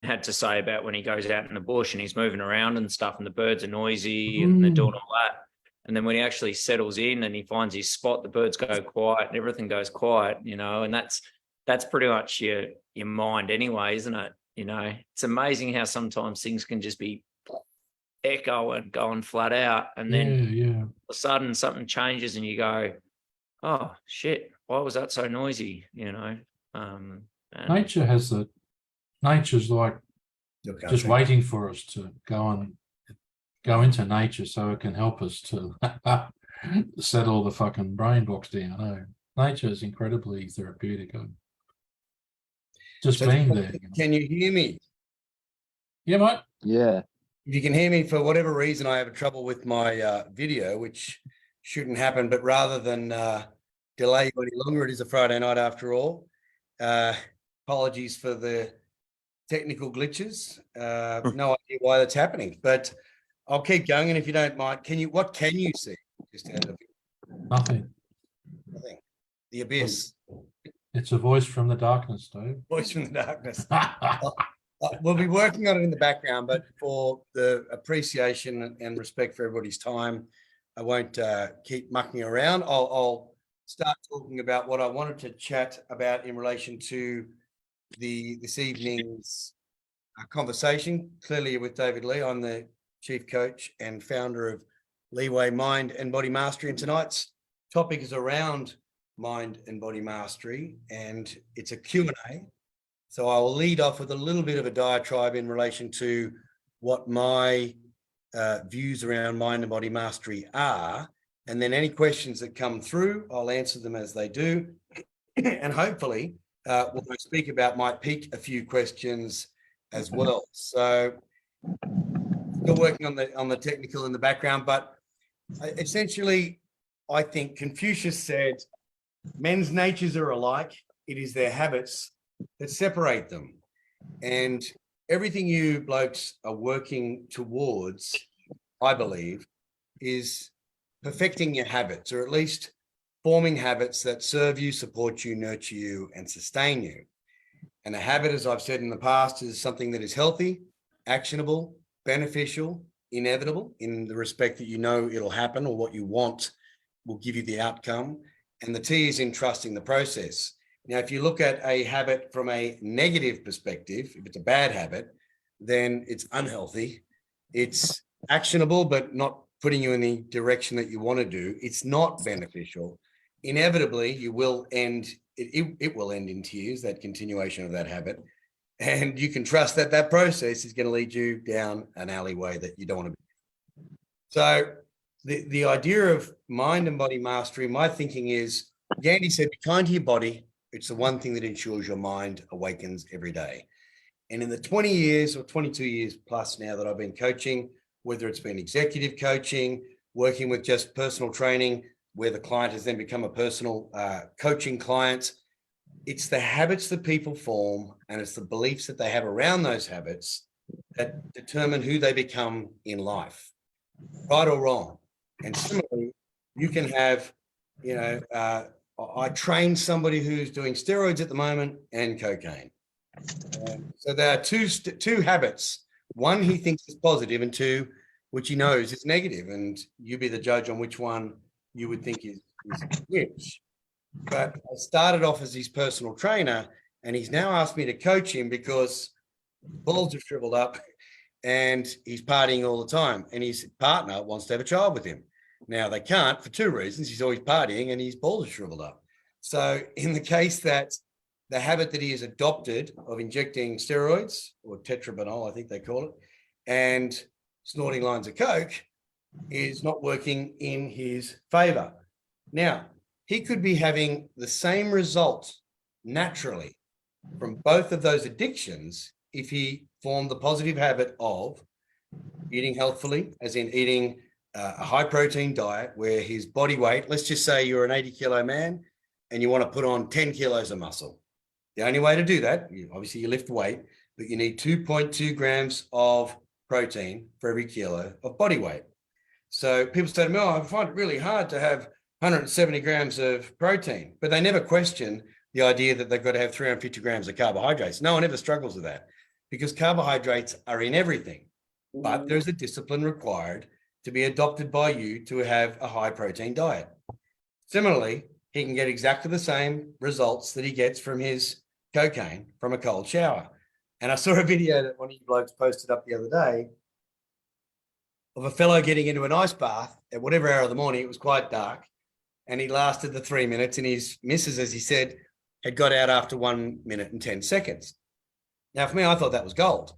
had to say about when he goes out in the bush and he's moving around and stuff, and the birds are noisy and they're doing all that. And then when he actually settles in and he finds his spot, the birds go quiet and everything goes quiet, and that's pretty much your mind anyway, isn't it? It's amazing how sometimes things can just be echoing, going flat out, and then all of a sudden something changes and you go, oh shit, why was that so noisy? Nature has that. Nature's like just waiting for us to go into nature so it can help us to settle the fucking brain blocks down. Nature is incredibly therapeutic. Just being there. Can you hear me? Yeah, mate. Yeah. If you can hear me, for whatever reason, I have trouble with my video, which shouldn't happen. But rather than delay you any longer, it is a Friday night after all. Apologies for the technical glitches. No idea why that's happening, but I'll keep going. And if you don't mind, what can you see? Just out of Nothing. The abyss. It's a voice from the darkness, Dave. Voice from the darkness. We'll be working on it in the background, but for the appreciation and respect for everybody's time, I won't keep mucking around. I'll start talking about what I wanted to chat about in relation to this evening's conversation. Clearly with David Lee, I'm the chief coach and founder of Leeway Mind and Body Mastery, and tonight's topic is around mind and body mastery, and it's a Q&A. So I'll lead off with a little bit of a diatribe in relation to what my views around mind and body mastery are, and then any questions that come through, I'll answer them as they do, and hopefully what I speak about might pique a few questions as well. So still working on the technical in the background, but essentially I think Confucius said, men's natures are alike. It is their habits that separate them. And everything you blokes are working towards, I believe, is perfecting your habits, or at least forming habits that serve you, support you, nurture you, and sustain you. And a habit, as I've said in the past, is something that is healthy, actionable, beneficial, inevitable, in the respect that it'll happen, or what you want will give you the outcome. And the T is in trusting the process. Now, if you look at a habit from a negative perspective, if it's a bad habit, then it's unhealthy. It's actionable, but not putting you in the direction that you want to do. It's not beneficial. Inevitably, you will end, it will end in tears, that continuation of that habit. And you can trust that that process is going to lead you down an alleyway that you don't want to be. So the idea of mind and body mastery, my thinking is, Gandhi said, be kind to your body. It's the one thing that ensures your mind awakens every day. And in the 20 years or 22 years plus now that I've been coaching, whether it's been executive coaching, working with just personal training, where the client has then become a personal coaching client, it's the habits that people form, and it's the beliefs that they have around those habits that determine who they become in life, right or wrong. And similarly, you can have, I train somebody who's doing steroids at the moment and cocaine. So there are two habits. One he thinks is positive, and two, which he knows is negative. And you be the judge on which one you would think is which. But I started off as his personal trainer, and he's now asked me to coach him because balls have shriveled up and he's partying all the time. And his partner wants to have a child with him. Now, they can't for two reasons. He's always partying and his balls are shriveled up. So in the case that the habit that he has adopted of injecting steroids, or tetrabenol, I think they call it, and snorting lines of coke is not working in his favor. Now, he could be having the same result naturally from both of those addictions if he formed the positive habit of eating healthfully, as in eating a high protein diet where his body weight, let's just say you're an 80 kilo man and you want to put on 10 kilos of muscle. The only way to do that, obviously you lift weight, but you need 2.2 grams of protein for every kilo of body weight. So people say to me, I find it really hard to have 170 grams of protein, but they never question the idea that they've got to have 350 grams of carbohydrates. No one ever struggles with that. because carbohydrates are in everything, but there's a discipline required to be adopted by you to have a high protein diet. Similarly, he can get exactly the same results that he gets from his cocaine from a cold shower. And I saw a video that one of you blokes posted up the other day of a fellow getting into an ice bath at whatever hour of the morning. It was quite dark, and he lasted the 3 minutes, and his missus, as he said, had got out after 1 minute and 10 seconds. Now, for me, I thought that was gold.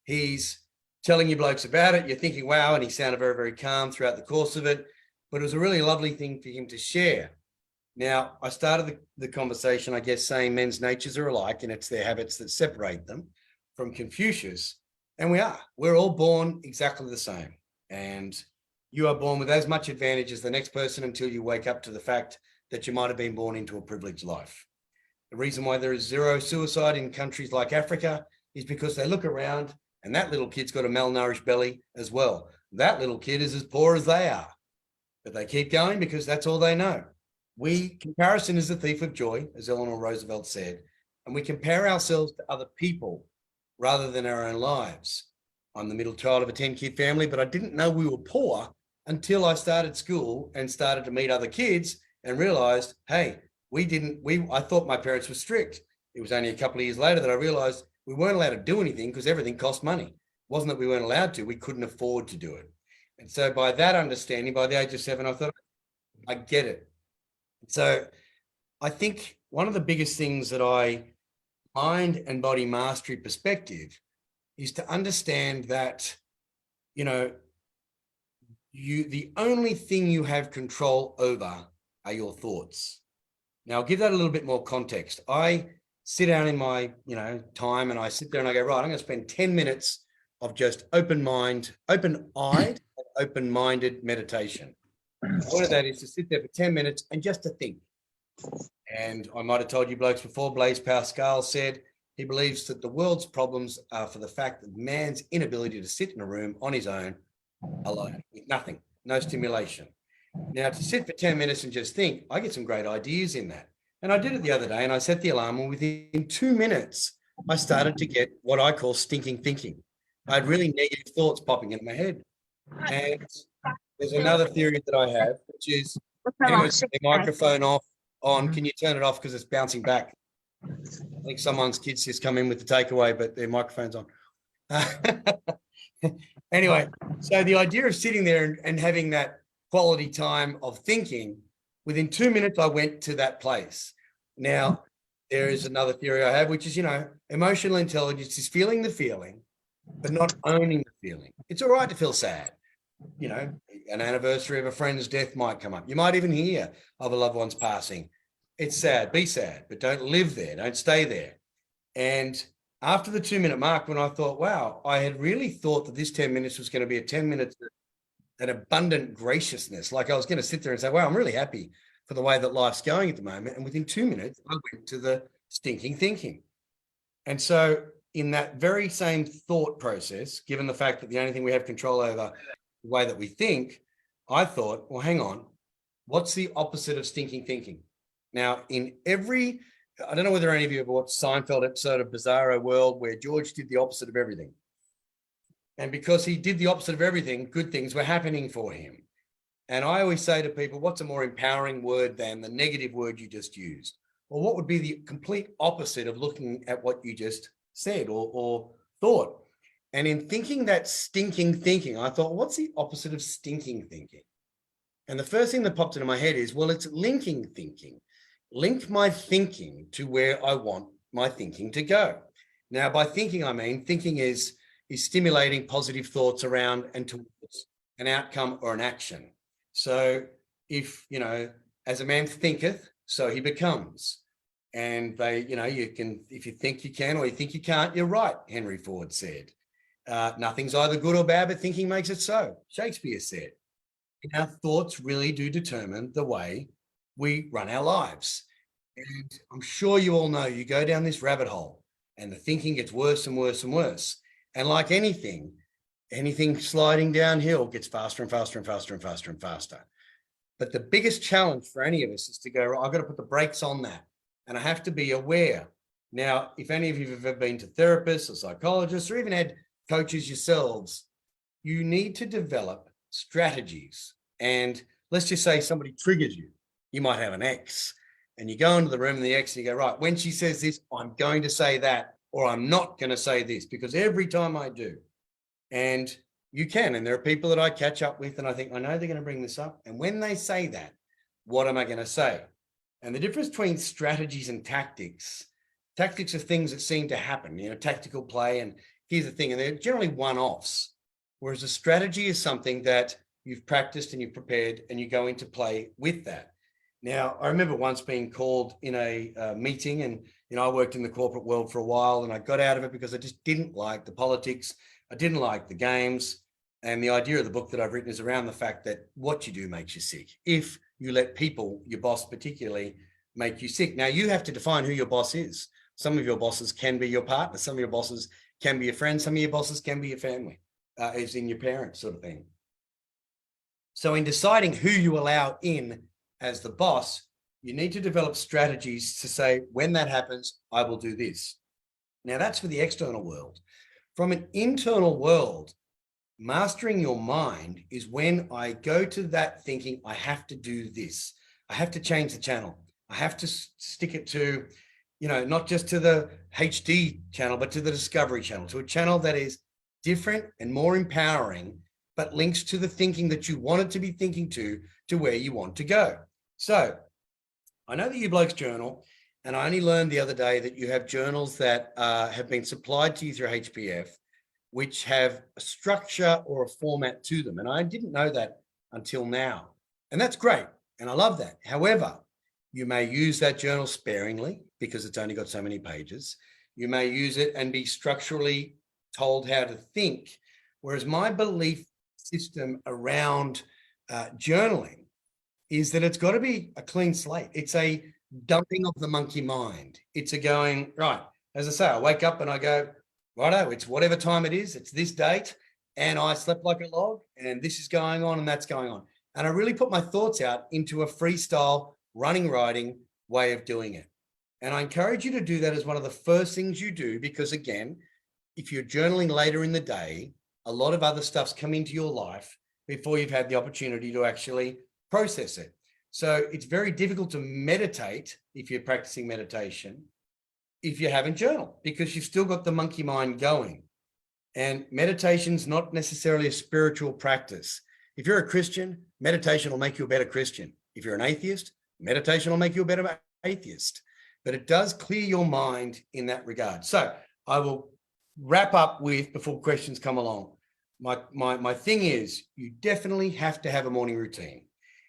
He's telling you blokes about it. You're thinking, wow, and he sounded very, very calm throughout the course of it, but it was a really lovely thing for him to share. Now, I started the conversation, I guess, saying men's natures are alike, and it's their habits that separate them from Confucius. And we're all born exactly the same. And you are born with as much advantage as the next person until you wake up to the fact that you might have been born into a privileged life. The reason why there is zero suicide in countries like Africa is because they look around and that little kid's got a malnourished belly as well. That little kid is as poor as they are, but they keep going because that's all they know. Comparison is the thief of joy, as Eleanor Roosevelt said, and we compare ourselves to other people rather than our own lives. I'm the middle child of a 10-kid family, but I didn't know we were poor until I started school and started to meet other kids and realized, hey, I thought my parents were strict. It was only a couple of years later that I realized we weren't allowed to do anything because everything cost money. It wasn't that we weren't allowed to, we couldn't afford to do it. And so by that understanding, by the age of 7, I thought, I get it. So I think one of the biggest things that mind and body mastery perspective is to understand that, the only thing you have control over are your thoughts. Now, I'll give that a little bit more context. I sit down in my, time, and I sit there and I go, right, I'm going to spend 10 minutes of just open-eyed, open-minded meditation. One of that is to sit there for 10 minutes and just to think. And I might have told you blokes before, Blaise Pascal said he believes that the world's problems are for the fact that man's inability to sit in a room on his own, alone, with nothing, no stimulation. Now, to sit for 10 minutes and just think, I get some great ideas in that. And I did it the other day, and I set the alarm, and within 2 minutes, I started to get what I call stinking thinking. I had really negative thoughts popping into my head. And there's another theory that I have, which is, anyways, the microphone on. Can you turn it off because it's bouncing back? I think someone's kids just come in with the takeaway, but their microphone's on. Anyway, so the idea of sitting there and having that quality time of thinking, within 2 minutes, I went to that place. Now, there is another theory I have, which is, emotional intelligence is feeling the feeling, but not owning the feeling. It's all right to feel sad. An anniversary of a friend's death might come up. You might even hear of a loved one's passing. It's sad, be sad, but don't live there. Don't stay there. And after the 2 minute mark, when I thought, wow, I had really thought that this 10 minutes was going to be a 10 minutes of an abundant graciousness. Like I was going to sit there and say, wow, I'm really happy for the way that life's going at the moment. And within 2 minutes, I went to the stinking thinking. And so in that very same thought process, given the fact that the only thing we have control over the way that we think, I thought, well, hang on, what's the opposite of stinking thinking? Now, I don't know whether any of you ever watched Seinfeld episode of Bizarro World where George did the opposite of everything. And because he did the opposite of everything, good things were happening for him. And I always say to people, what's a more empowering word than the negative word you just used? Or what would be the complete opposite of looking at what you just said or thought? And in thinking that stinking thinking, I thought, what's the opposite of stinking thinking? And the first thing that popped into my head is, well, it's linking thinking. Link my thinking to where I want my thinking to go. Now, by thinking, I mean thinking is stimulating positive thoughts around and towards an outcome or an action. So if, as a man thinketh, so he becomes. And if you think you can or you think you can't, you're right, Henry Ford said. Nothing's either good or bad, but thinking makes it so, Shakespeare said. And our thoughts really do determine the way we run our lives. And I'm sure you all know, you go down this rabbit hole and the thinking gets worse and worse and worse. And like anything sliding downhill gets faster and faster and faster and faster and faster. But the biggest challenge for any of us is to go, I've got to put the brakes on that. And I have to be aware Now, if any of you have ever been to therapists or psychologists or even had coaches yourselves, you need to develop strategies. And let's just say somebody triggers you. You might have an ex, and you go into the room and the ex and you go, right, when she says this, I'm going to say that, or I'm not going to say this, because every time I do. And you can, and there are people that I catch up with and I think, I know they're going to bring this up. And when they say that, what am I going to say? And the difference between strategies and tactics are things that seem to happen, tactical play. And here's the thing, and they're generally one-offs. Whereas a strategy is something that you've practiced and you've prepared and you go into play with that. Now, I remember once being called in a meeting, and I worked in the corporate world for a while, and I got out of it because I just didn't like the politics. I didn't like the games. And the idea of the book that I've written is around the fact that what you do makes you sick. If you let people, your boss particularly, make you sick. Now, you have to define who your boss is. Some of your bosses can be your partner. Some of your bosses can be your friends. Some of your bosses can be your family, as in your parents, sort of thing. So in deciding who you allow in as the boss, you need to develop strategies to say, when that happens, I will do this. Now, that's for the external world. From an internal world, mastering your mind is when I go to that thinking, I have to do this. I have to change the channel. I have to stick it to, not just to the HD channel, but to the Discovery channel, to a channel that is different and more empowering, but links to the thinking that you wanted to be thinking to where you want to go. So I know that you blokes journal, and I only learned the other day that you have journals that have been supplied to you through HPF, which have a structure or a format to them. And I didn't know that until now. And that's great. And I love that. However, you may use that journal sparingly because it's only got so many pages. You may use it and be structurally told how to think. Whereas my belief system around journaling is that it's got to be a clean slate. It's a dumping of the monkey mind. It's a going, right, as I say, I wake up and I go, righto, it's whatever time it is, it's this date, and I slept like a log, and this is going on and that's going on. And I really put my thoughts out into a freestyle running, writing way of doing it. And I encourage you to do that as one of the first things you do, because again, if you're journaling later in the day, a lot of other stuff's come into your life before you've had the opportunity to actually process it. So it's very difficult to meditate if you're practicing meditation if you haven't journaled, because you've still got the monkey mind going. And meditation's not necessarily a spiritual practice. If you're a Christian, meditation will make you a better Christian. If you're an atheist, meditation will make you a better atheist. But it does clear your mind in that regard. So I will wrap up with, before questions come along, my thing is, you definitely have to have a morning routine.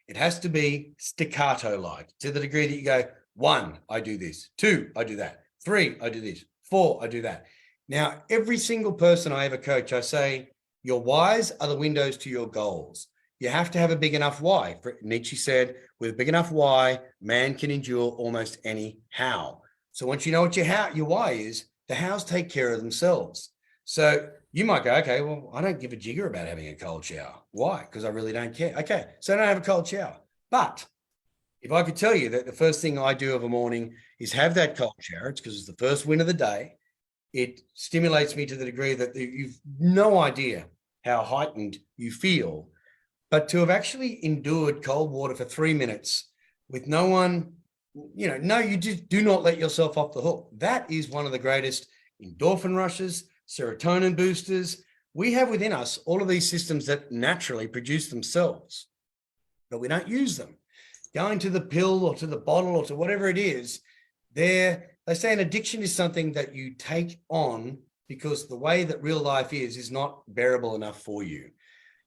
It has to be staccato-like, to the degree that you go, 1, I do this, 2, I do that, 3, I do this, 4, I do that. Now, every single person I ever coach, I say, your whys are the windows to your goals. You have to have a big enough why. Nietzsche said, with a big enough why, man can endure almost any how. So once you know what your why is, the hows take care of themselves. So you might go, okay, well, I don't give a jigger about having a cold shower. Why? Because I really don't care. Okay, so I don't have a cold shower. But if I could tell you that the first thing I do of a morning is have that cold shower, it's because it's the first win of the day. It stimulates me to the degree that you've no idea how heightened you feel. But to have actually endured cold water for 3 minutes with no one, you just do not let yourself off the hook. That is one of the greatest endorphin rushes, serotonin boosters. We have within us all of these systems that naturally produce themselves, but we don't use them. Going to the pill or to the bottle or to whatever it is, they say an addiction is something that you take on because the way that real life is not bearable enough for you.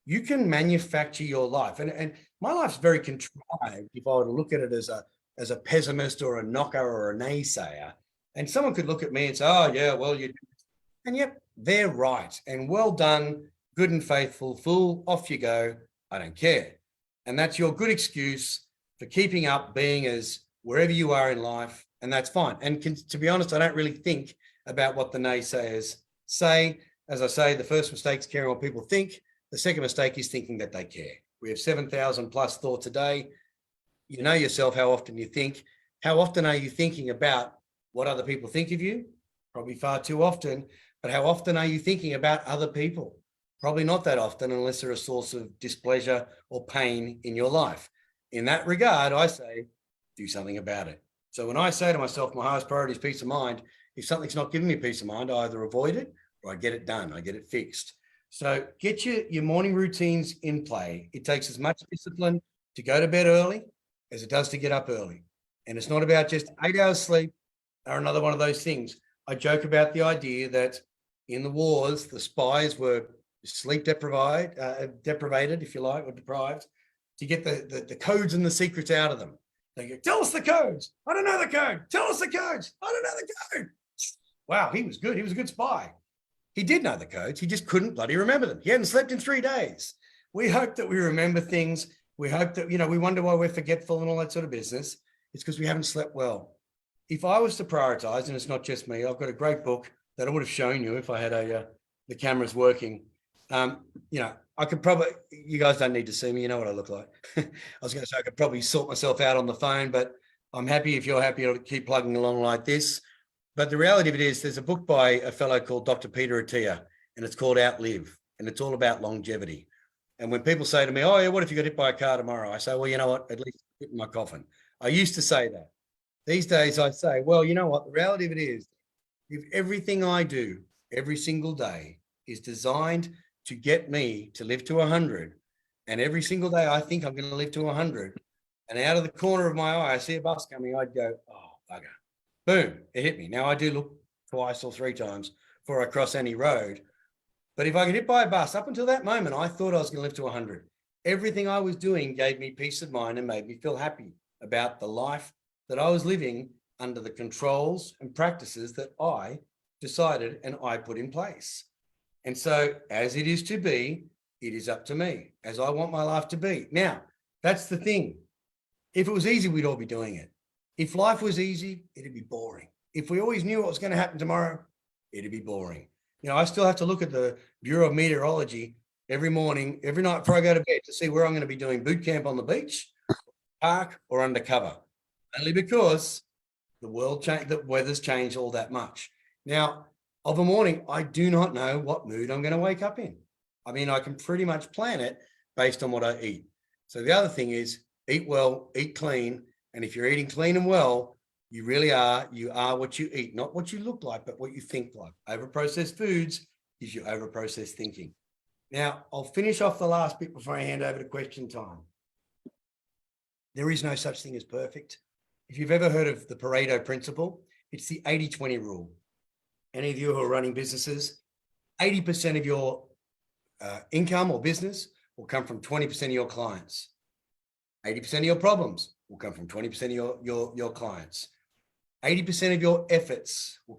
You can manufacture your life. And my life's very contrived if I were to look at it as a pessimist or a knocker or a naysayer. And someone could look at me and say, oh, yeah, well, you do. And yep, they're right. And well done, good and faithful, fool, off you go. I don't care. And that's your good excuse for keeping up being as wherever you are in life. And that's fine. And to be honest, I don't really think about what the naysayers say. As I say, the first mistake is caring what people think. The second mistake is thinking that they care. We have 7,000 plus thoughts a day. You know yourself how often you think. How often are you thinking about what other people think of you? Probably far too often. But how often are you thinking about other people? Probably not that often, unless they're a source of displeasure or pain in your life. In that regard, I say, do something about it. So when I say to myself, my highest priority is peace of mind, if something's not giving me peace of mind, I either avoid it or I get it done, I get it fixed. So get your morning routines in play. It takes as much discipline to go to bed early as it does to get up early. And it's not about just 8 hours sleep or another one of those things. I joke about the idea that in the wars, the spies were sleep deprived, if you like, or deprived, to get the codes and the secrets out of them. They go, tell us the codes. I don't know the code. Tell us the codes. I don't know the code. Wow, he was good. He was a good spy. He did know the codes. He just couldn't bloody remember them. He hadn't slept in 3 days. We hope that we remember things. We hope that, we wonder why we're forgetful and all that sort of business. It's because we haven't slept well. If I was to prioritize, and it's not just me, I've got a great book that I would have shown you if I had the cameras working. I could probably, you guys don't need to see me. You know what I look like. I was going to say I could probably sort myself out on the phone, but I'm happy if you're happy to keep plugging along like this. But the reality of it is there's a book by a fellow called Dr. Peter Attia, and it's called Outlive, and it's all about longevity. And when people say to me, oh, yeah, what if you got hit by a car tomorrow? I say, well, you know what? At least hit in my coffin. I used to say that. These days I say, well, you know what? The reality of it is, if everything I do every single day is designed to get me to live to 100, and every single day I think I'm going to live to 100, and out of the corner of my eye, I see a bus coming, I'd go, oh, bugger. Boom, it hit me. Now I do look twice or 3 times before I cross any road. But if I get hit by a bus, up until that moment, I thought I was going to live to 100. Everything I was doing gave me peace of mind and made me feel happy about the life that I was living under the controls and practices that I decided and I put in place. And so as it is to be, it is up to me, as I want my life to be. Now, that's the thing. If it was easy, we'd all be doing it. If life was easy, it'd be boring. If we always knew what was going to happen tomorrow, it'd be boring. I still have to look at the Bureau of Meteorology every morning, every night before I go to bed to see where I'm going to be doing boot camp on the beach, park, or undercover. Only because the weather's changed all that much. Now, of a morning, I do not know what mood I'm going to wake up in. I mean, I can pretty much plan it based on what I eat. So the other thing is eat well, eat clean. And if you're eating clean and well, you are what you eat, not what you look like, but what you think like. Overprocessed foods gives you overprocessed thinking. Now, I'll finish off the last bit before I hand over to question time. There is no such thing as perfect. If you've ever heard of the Pareto principle, it's the 80-20 rule. Any of you who are running businesses, 80% of your income or business will come from 20% of your clients. 80% of your problems will come from 20% of your clients. 80% of your efforts will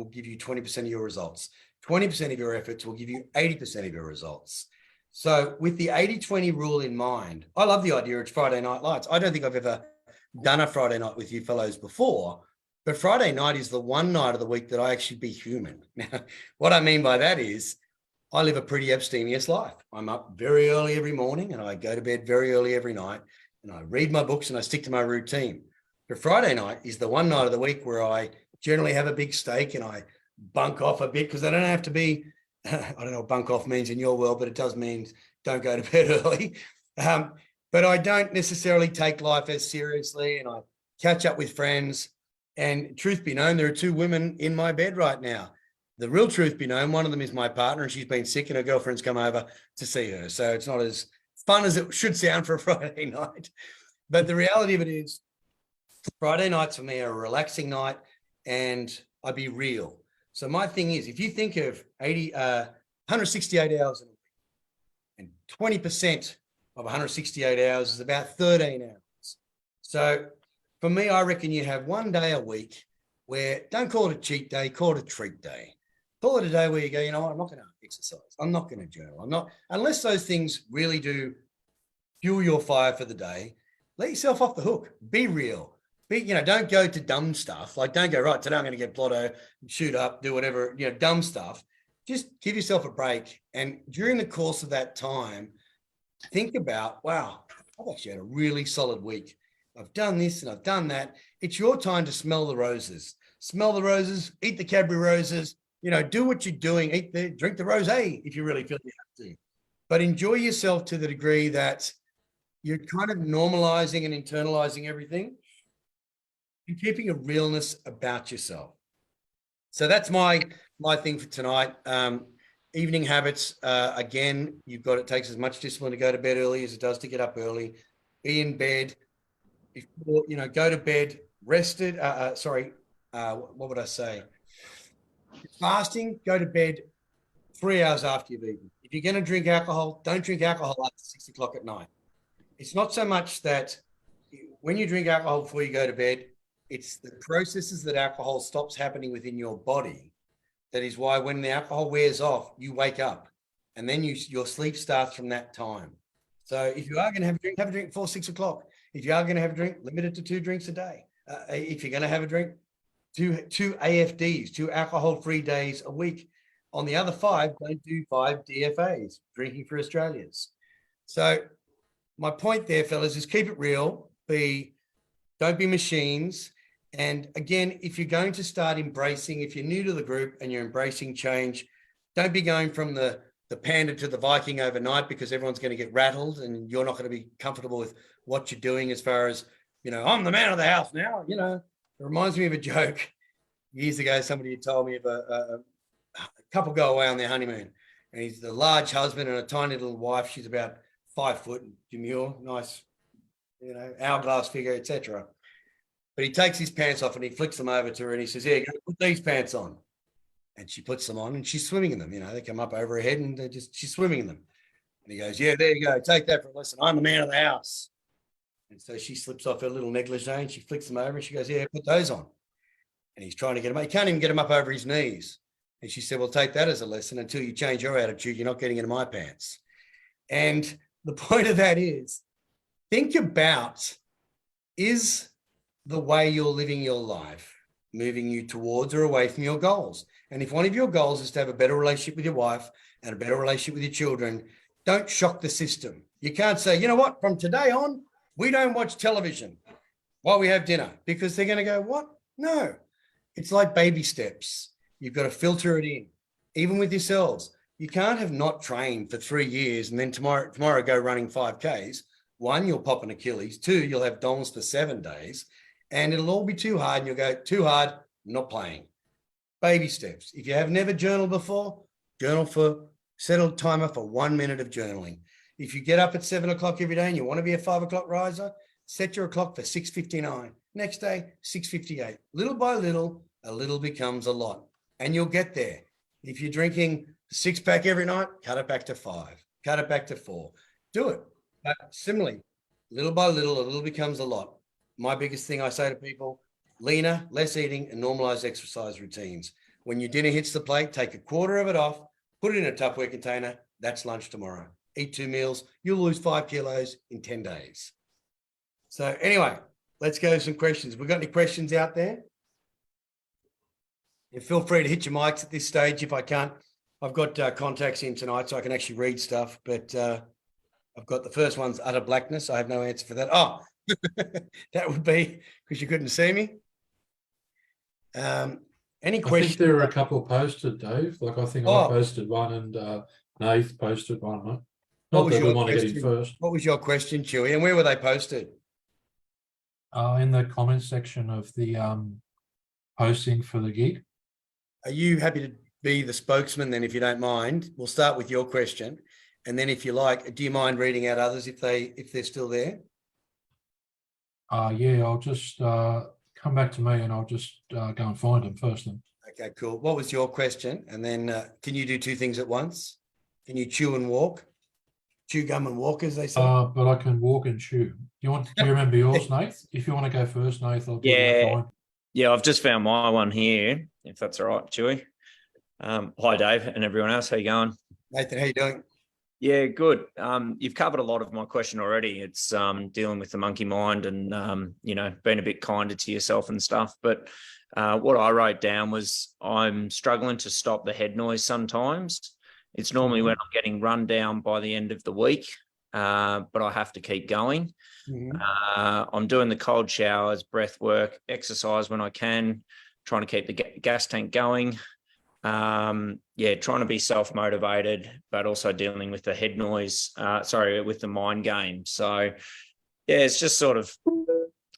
give you 20% of your results. 20% of your efforts will give you 80% of your results. So with the 80-20 rule in mind, I love the idea it's Friday Night Lights. I don't think I've ever done a Friday night with you fellows before, but Friday night is the one night of the week that I actually be human. Now, what I mean by that is I live a pretty abstemious life. I'm up very early every morning and I go to bed very early every night, and I read my books and I stick to my routine. But Friday night is the one night of the week where I generally have a big steak and I bunk off a bit, because I don't have to be, I don't know what bunk off means in your world, but it does mean don't go to bed early. But I don't necessarily take life as seriously, and I catch up with friends. And truth be known, there are 2 women in my bed right now. The real truth be known, one of them is my partner, and she's been sick and her girlfriend's come over to see her. So it's not as fun as it should sound for a Friday night. But the reality of it is Friday nights for me are a relaxing night, and I be real. So my thing is, if you think of 168 hours in a week, and 20% of 168 hours is about 13 hours. So for me, I reckon you have one day a week where, don't call it a cheat day, call it a treat day. Call it a day where you go, you know what, I'm not going to exercise. I'm not going to journal. I'm not, unless those things really do fuel your fire for the day, let yourself off the hook. Be real. Don't go to dumb stuff. Like, don't go, right, today I'm going to get blotto, shoot up, do whatever, dumb stuff. Just give yourself a break. And during the course of that time, think about, wow, I've actually had a really solid week. I've done this and I've done that. It's your time to smell the roses. smell the roses, eat the Cadbury roses, do what you're doing, drink the rosé if you really feel you have to. But enjoy yourself to the degree that you're kind of normalizing and internalizing everything and keeping a realness about yourself. So that's my thing for tonight. Evening habits, again, it takes as much discipline to go to bed early as it does to get up early. Be in bed before, go to bed rested. What would I say? Fasting, go to bed 3 hours after you've eaten. If you're going to drink alcohol, don't drink alcohol after 6 o'clock at night. It's not so much that when you drink alcohol before you go to bed, it's the processes that alcohol stops happening within your body. That is why when the alcohol wears off, you wake up, and then your sleep starts from that time. So if you are going to have a drink before 6 o'clock. If you are going to have a drink, limit it to 2 drinks a day. If you're going to have a drink, two AFDs, 2 alcohol-free days a week. On the other 5, don't do 5 DFAs, drinking for Australians. So my point there, fellas, is keep it real. Don't be machines. And again, if you're going to start embracing, if you're new to the group and you're embracing change, don't be going from the panda to the Viking overnight, because everyone's going to get rattled and you're not going to be comfortable with what you're doing as far as, I'm the man of the house now. It reminds me of a joke. Years ago, somebody had told me of a couple go away on their honeymoon, and he's the large husband and a tiny little wife. She's about 5 foot, demure, nice, hourglass figure, etc. But he takes his pants off and he flicks them over to her and he says, "Here, go put these pants on." And she puts them on and she's swimming in them. They come up over her head and she's swimming in them. And he goes, "Yeah, there you go. Take that for a lesson. I'm the man of the house." And so she slips off her little negligee and she flicks them over and she goes, "Yeah, put those on." And he's trying to get them. He can't even get them up over his knees. And she said, "Well, take that as a lesson. Until you change your attitude, you're not getting into my pants." And the point of that is, think about, is the way you're living your life moving you towards or away from your goals? And if one of your goals is to have a better relationship with your wife and a better relationship with your children, don't shock the system. You can't say, "You know what, from today on, we don't watch television while we have dinner," because they're going to go, "What?" No, it's like baby steps. You've got to filter it in, even with yourselves. You can't have not trained for 3 years and then tomorrow go running 5Ks. 1, you'll pop an Achilles. 2, you'll have DOMs for 7 days. And it'll all be too hard. And you'll go, "Too hard, not playing." Baby steps. If you have never journaled before, set a timer for 1 minute of journaling. If you get up at 7 o'clock every day and you want to be a 5 o'clock riser, set your clock for 6:59. Next day, 6:58. Little by little, a little becomes a lot. And you'll get there. If you're drinking a 6-pack every night, cut it back to 5. Cut it back to 4. Do it. But similarly, little by little, a little becomes a lot. My biggest thing I say to people, leaner, less eating, and normalize exercise routines. When your dinner hits the plate, take a quarter of it off, put it in a Tupperware container. That's lunch tomorrow. Eat 2 meals. You'll lose 5 kilos in 10 days. So anyway, let's go to some questions. We got any questions out there? Yeah, feel free to hit your mics at this stage. If I can't, I've got contacts in tonight, so I can actually read stuff. But I've got the first one's utter blackness. I have no answer for that. Oh, that would be because you couldn't see me. Any questions? I think there are a couple posted, Dave. Like I think I posted one and Nath posted one. Right? Not that we want to get him first. What was your question, Chewy? And where were they posted? In the comments section of the posting for the gig. Are you happy to be the spokesman then, if you don't mind? We'll start with your question. And then if you like, do you mind reading out others if they're still there? Yeah, I'll just come back to me and I'll just go and find them first then. Okay, cool. What was your question? And then can you do 2 things at once? Can you chew and walk? Chew gum and walk, as they say. But I can walk and chew. Do you remember yours, Nath? If you want to go first, Nath, I'll give you that. Yeah, I've just found my one here, if that's all right, Chewy. Hi, Dave, and everyone else. How you going? Nathan, how you doing? Yeah, good. You've covered a lot of my question already. It's dealing with the monkey mind and, being a bit kinder to yourself and stuff. But what I wrote down was I'm struggling to stop the head noise sometimes. It's normally when I'm getting run down by the end of the week, but I have to keep going. Mm-hmm. I'm doing the cold showers, breath work, exercise when I can, trying to keep the gas tank going. Trying to be self-motivated, but also dealing with the head noise, with the mind game. So yeah, it's just sort of,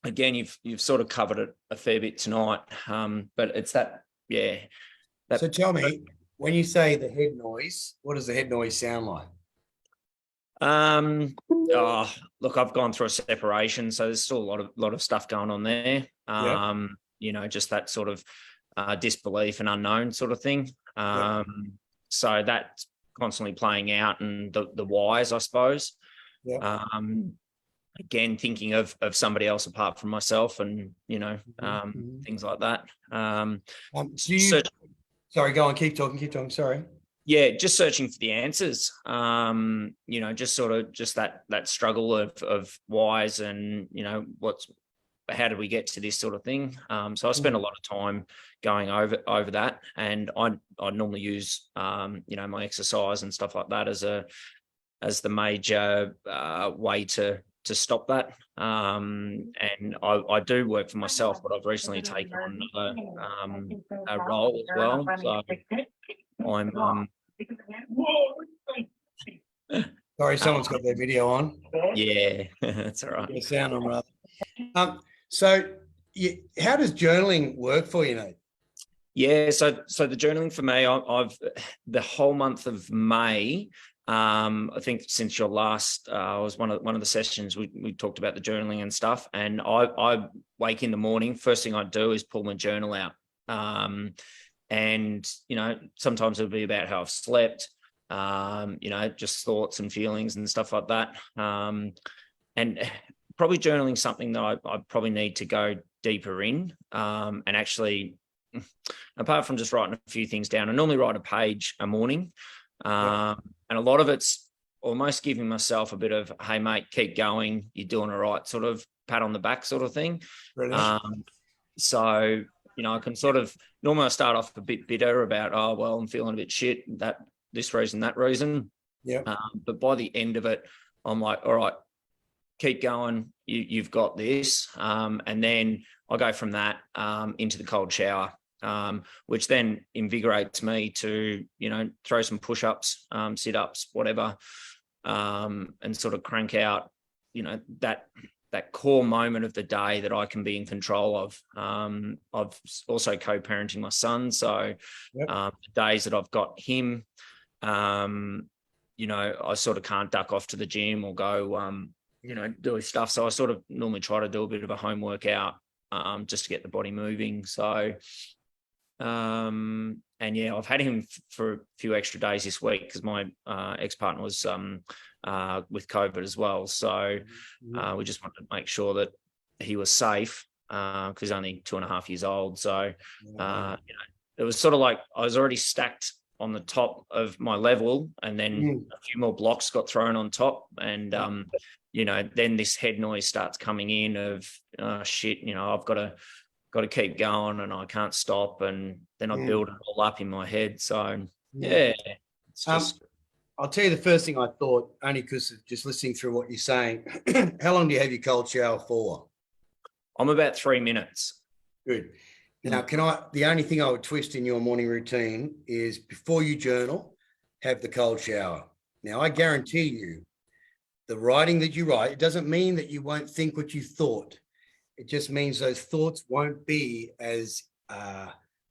again, you've sort of covered it a fair bit tonight. But it's that. So tell me, when you say the head noise, what does the head noise sound like? Look, I've gone through a separation, so there's still a lot of stuff going on there. Just that sort of disbelief and unknown sort of thing. So that's constantly playing out, and the whys, I suppose. Again, thinking of somebody else apart from myself, and things like that. Sorry, go on, keep talking. Sorry. Yeah, just searching for the answers. Just that struggle of whys, and how did we get to this sort of thing? So I spend a lot of time going over that, and I normally use my exercise and stuff like that as the major way to stop that. And I do work for myself, but I've recently taken on a role as well. So I'm sorry, someone's got their video on. Yeah, that's all right. The sound on rather. So how does journaling work for you, Nate? Yeah, so the journaling for me, I've the whole month of May. I think since your last was one of the sessions we talked about the journaling and stuff. And I wake in the morning. First thing I do is pull my journal out. And sometimes it'll be about how I've slept. Just thoughts and feelings and stuff like that. And probably journaling something that I probably need to go deeper in. And actually, apart from just writing a few things down, I normally write a page a morning. And a lot of it's almost giving myself a bit of, hey, mate, keep going. You're doing all right, sort of pat on the back sort of thing. So, I can sort of, normally I start off a bit bitter about, oh, well, I'm feeling a bit shit, this reason, that reason. But by the end of it, I'm like, all right, keep going. You've got this. And then I go from that into the cold shower. Which then invigorates me to, throw some push-ups, sit-ups, whatever, and sort of crank out, that core moment of the day that I can be in control of. I've also co-parenting my son. So the days that I've got him, I sort of can't duck off to the gym or go, do his stuff. So I sort of normally try to do a bit of a home workout just to get the body moving. So... I've had him for a few extra days this week because my ex-partner was with COVID as well. So we just wanted to make sure that he was safe because he's only 2.5 years old. So, it was sort of like I was already stacked on the top of my level, and then a few more blocks got thrown on top. And, then this head noise starts coming in of, shit, I've got to keep going and I can't stop. And then I build it all up in my head. So, it's just... I'll tell you the first thing I thought, only because of just listening through what you're saying. How long do you have your cold shower for? I'm about 3 minutes. Good. Now, the only thing I would twist in your morning routine is before you journal, have the cold shower. Now, I guarantee you, the writing that you write, it doesn't mean that you won't think what you thought. It just means those thoughts won't be as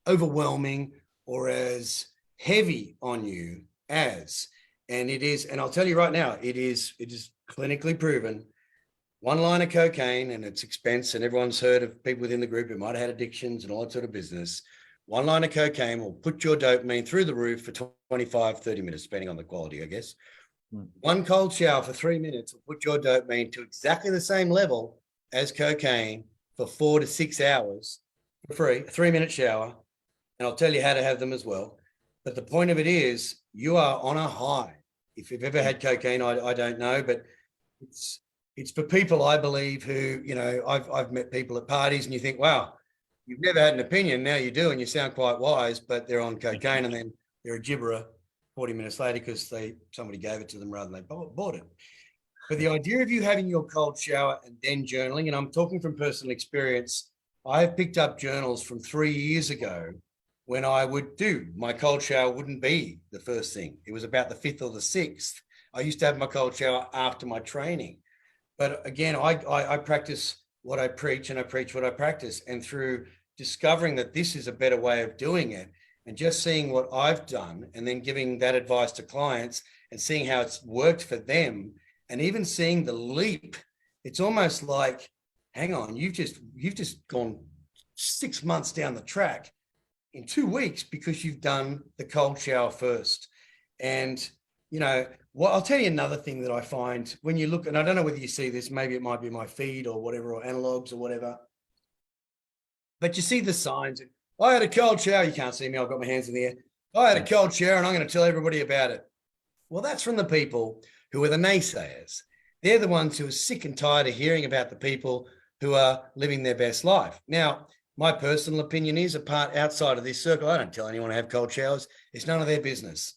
overwhelming or as heavy on you as, and it is, and I'll tell you right now, it is clinically proven. 1 line of cocaine and its expense, and everyone's heard of people within the group who might have had addictions and all that sort of business. 1 line of cocaine will put your dopamine through the roof for 25, 30 minutes, depending on the quality, I guess. 1 cold shower for 3 minutes will put your dopamine to exactly the same level as cocaine for 4 to 6 hours for free, a 3-minute shower. And I'll tell you how to have them as well. But the point of it is you are on a high. If you've ever had cocaine, I don't know, but it's for people, I believe, who, I've met people at parties and you think, wow, you've never had an opinion. Now you do, and you sound quite wise, but they're on cocaine and then they're a gibberer 40 minutes later because somebody gave it to them rather than they bought it. But the idea of you having your cold shower and then journaling, and I'm talking from personal experience, I've picked up journals from 3 years ago when I would do my cold shower wouldn't be the first thing. It was about the 5th or the 6th. I used to have my cold shower after my training. But again, I practice what I preach and I preach what I practice. And through discovering that this is a better way of doing it and just seeing what I've done and then giving that advice to clients and seeing how it's worked for them and even seeing the leap, it's almost like, hang on, you've just gone 6 months down the track in 2 weeks because you've done the cold shower first. And, you know, well, I'll tell you another thing that I find when you look, and I don't know whether you see this, maybe it might be my feed or whatever, or analogs or whatever, but you see the signs. I had a cold shower. You can't see me. I've got my hands in the air. I had a cold shower and I'm going to tell everybody about it. Well, that's from the people who are the naysayers. They're the ones who are sick and tired of hearing about the people who are living their best life. Now, my personal opinion is, apart outside of this circle, I don't tell anyone to have cold showers. It's none of their business.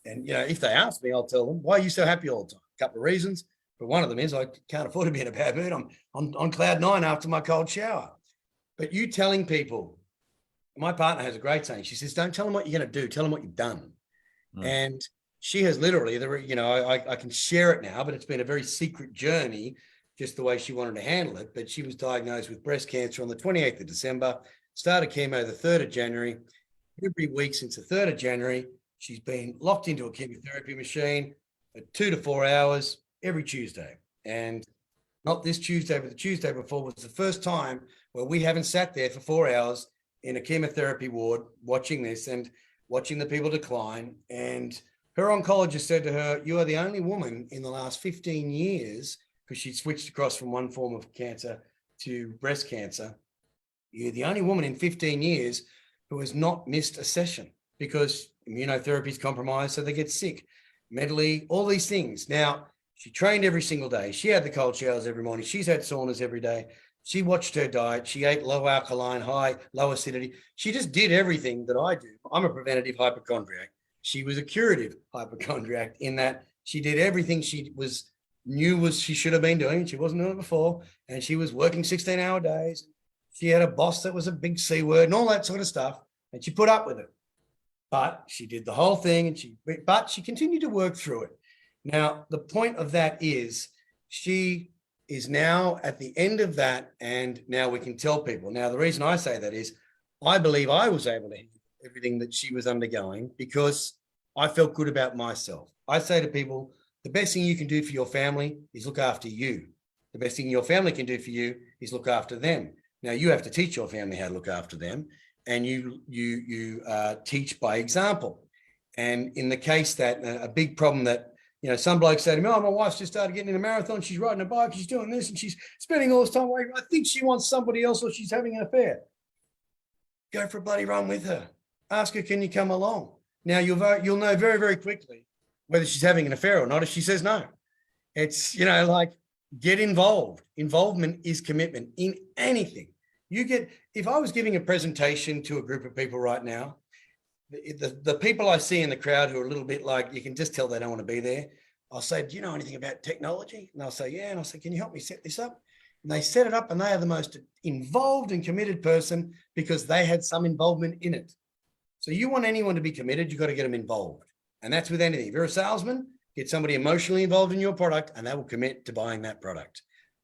And, you know, if they ask me, I'll tell them, why are you so happy all the time? A couple of reasons. But one of them is I can't afford to be in a bad mood. I'm on cloud 9 after my cold shower. But you telling people, my partner has a great saying. She says, don't tell them what you're going to do. Tell them what you've done. And she has literally, you know, I can share it now, but it's been a very secret journey, just the way she wanted to handle it. But she was diagnosed with breast cancer on the 28th of December, started chemo the 3rd of January. Every week since the 3rd of January, she's been locked into a chemotherapy machine at 2 to 4 hours every Tuesday. And not this Tuesday, but the Tuesday before was the first time where we haven't sat there for 4 hours in a chemotherapy ward watching this and watching the people decline. And her oncologist said to her, you are the only woman in the last 15 years, because she switched across from one form of cancer to breast cancer. You're the only woman in 15 years who has not missed a session because immunotherapy is compromised, so they get sick, mentally, all these things. Now, she trained every single day. She had the cold showers every morning. She's had saunas every day. She watched her diet. She ate low alkaline, low acidity. She just did everything that I do. I'm a preventative hypochondriac. She was a curative hypochondriac in that she did everything she should have been doing. She wasn't doing it before. And she was working 16-hour days. She had a boss that was a big C word and all that sort of stuff. And she put up with it. But she did the whole thing but she continued to work through it. Now, the point of that is she is now at the end of that, and now we can tell people. Now, the reason I say that is I believe I was able to handle everything that she was undergoing because I felt good about myself. I say to people, the best thing you can do for your family is look after you. The best thing your family can do for you is look after them. Now, you have to teach your family how to look after them, and you teach by example. And in the case that a big problem that, you know, some blokes say to me, oh, my wife's just started getting in a marathon. She's riding a bike. She's doing this and she's spending all this time away. I think she wants somebody else or she's having an affair. Go for a bloody run with her. Ask her, can you come along? Now, you'll know very, very quickly whether she's having an affair or not if she says no. It's, you know, like, get involved. Involvement is commitment in anything. If I was giving a presentation to a group of people right now, the people I see in the crowd who are a little bit like, you can just tell they don't want to be there. I'll say, do you know anything about technology? And they'll say, yeah. And I'll say, can you help me set this up? And they set it up and they are the most involved and committed person because they had some involvement in it. So you want anyone to be committed, you've got to get them involved. And that's with anything. If you're a salesman, get somebody emotionally involved in your product and they will commit to buying that product.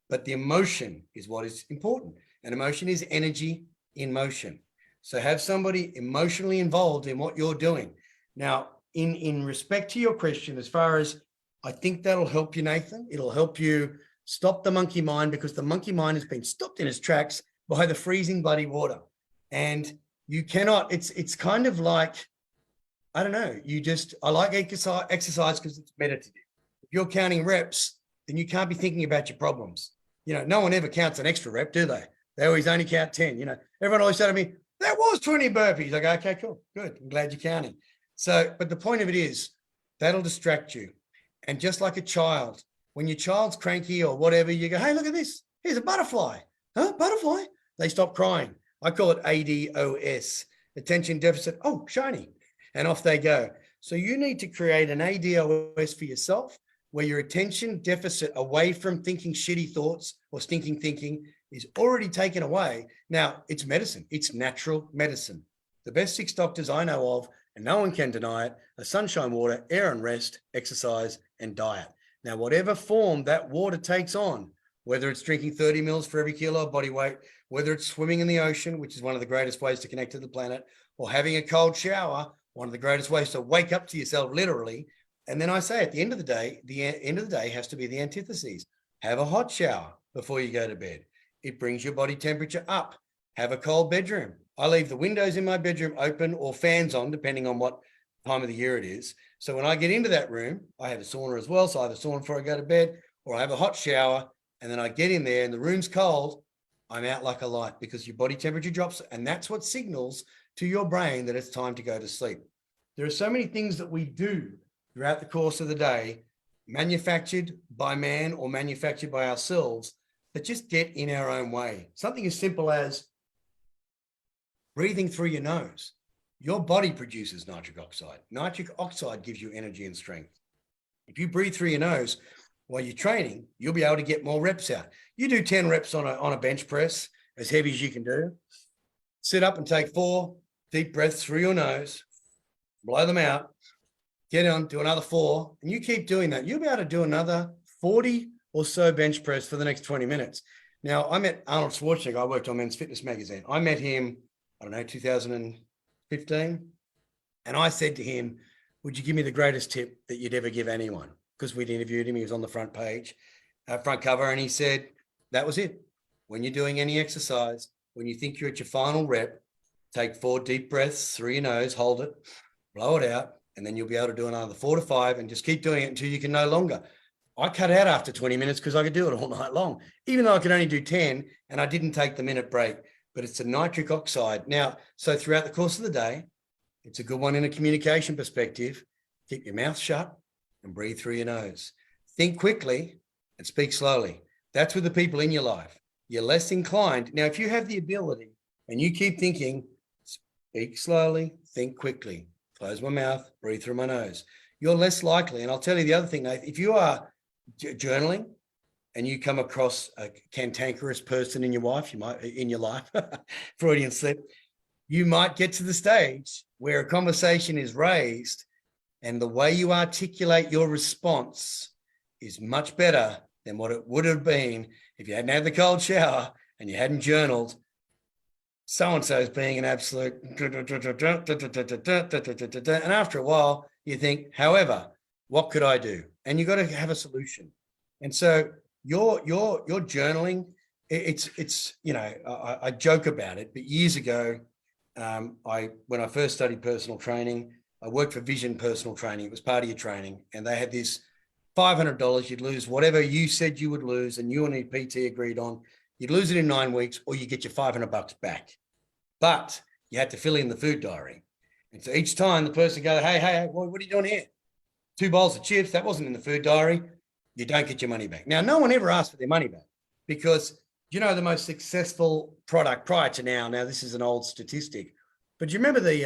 But the emotion is what is important. And emotion is energy in motion. So have somebody emotionally involved in what you're doing. Now, in respect to your question, as far as I think that'll help you, Nathan, it'll help you stop the monkey mind because the monkey mind has been stopped in its tracks by the freezing bloody water. And you cannot, it's kind of like, I don't know, I like exercise because it's meditative. If you're counting reps, then you can't be thinking about your problems. You know, no one ever counts an extra rep, do they? They always only count 10. You know, everyone always said to me, that was 20 burpees. I go, okay, cool, good. I'm glad you're counting. So, but the point of it is that'll distract you. And just like a child, when your child's cranky or whatever, you go, hey, look at this. Here's a butterfly. Huh? Butterfly? They stop crying. I call it ADOS, attention deficit. Oh, shiny. And off they go. So you need to create an ADOS for yourself where your attention deficit away from thinking shitty thoughts or stinking thinking is already taken away. Now, it's medicine. It's natural medicine. The best 6 doctors I know of, and no one can deny it, are sunshine water, air and rest, exercise, and diet. Now, whatever form that water takes on, whether it's drinking 30 mils for every kilo of body weight, whether it's swimming in the ocean, which is one of the greatest ways to connect to the planet, or having a cold shower, one of the greatest ways to wake up to yourself, literally. And then I say, at the end of the day has to be the antithesis. Have a hot shower before you go to bed. It brings your body temperature up. Have a cold bedroom. I leave the windows in my bedroom open or fans on, depending on what time of the year it is. So when I get into that room, I have a sauna as well. So I have a sauna before I go to bed, or I have a hot shower, and then I get in there and the room's cold. I'm out like a light because your body temperature drops. And that's what signals to your brain that it's time to go to sleep. There are so many things that we do throughout the course of the day, manufactured by man or manufactured by ourselves, that just get in our own way. Something as simple as breathing through your nose. Your body produces nitric oxide. Nitric oxide gives you energy and strength. If you breathe through your nose while you're training, you'll be able to get more reps out. You do 10 reps on a bench press, as heavy as you can do. Sit up and take 4 deep breaths through your nose, blow them out, get on, do another 4, and you keep doing that. You'll be able to do another 40 or so bench press for the next 20 minutes. Now, I met Arnold Schwarzenegger. I worked on Men's Fitness magazine. I met him, 2015. And I said to him, would you give me the greatest tip that you'd ever give anyone? Because we'd interviewed him. He was on the front page, front cover. And he said, that was it. When you're doing any exercise, when you think you're at your final rep, take 4 deep breaths through your nose, hold it, blow it out, and then you'll be able to do another 4 to 5 and just keep doing it until you can no longer. I cut out after 20 minutes because I could do it all night long, even though I could only do 10 and I didn't take the minute break. But it's a nitric oxide. Now, so throughout the course of the day, it's a good one in a communication perspective. Keep your mouth shut and breathe through your nose. Think quickly and speak slowly. That's with the people in your life. You're less inclined. Now, if you have the ability and you keep thinking, speak slowly, think quickly, close my mouth, breathe through my nose, you're less likely. And I'll tell you the other thing, Nathan, if you are journaling and you come across a cantankerous person in your life, Freudian slip, you might get to the stage where a conversation is raised and the way you articulate your response is much better than what it would have been if you hadn't had the cold shower and you hadn't journaled. So-and-so is being an absolute, and after a while you think, however, what could I do? And you've got to have a solution. And so your journaling, it's I joke about it, but years ago, when I first studied personal training, I worked for Vision Personal Training. It was part of your training, and they had this $500. You'd lose whatever you said you would lose, and you and your PT agreed on. You'd lose it in 9 weeks, or you get your $500 back. But you had to fill in the food diary, and so each time the person goes, "Hey, what are you doing here? 2 bowls of chips. That wasn't in the food diary." You don't get your money back. Now, no one ever asked for their money back because, the most successful product prior to now, this is an old statistic, but do you remember the,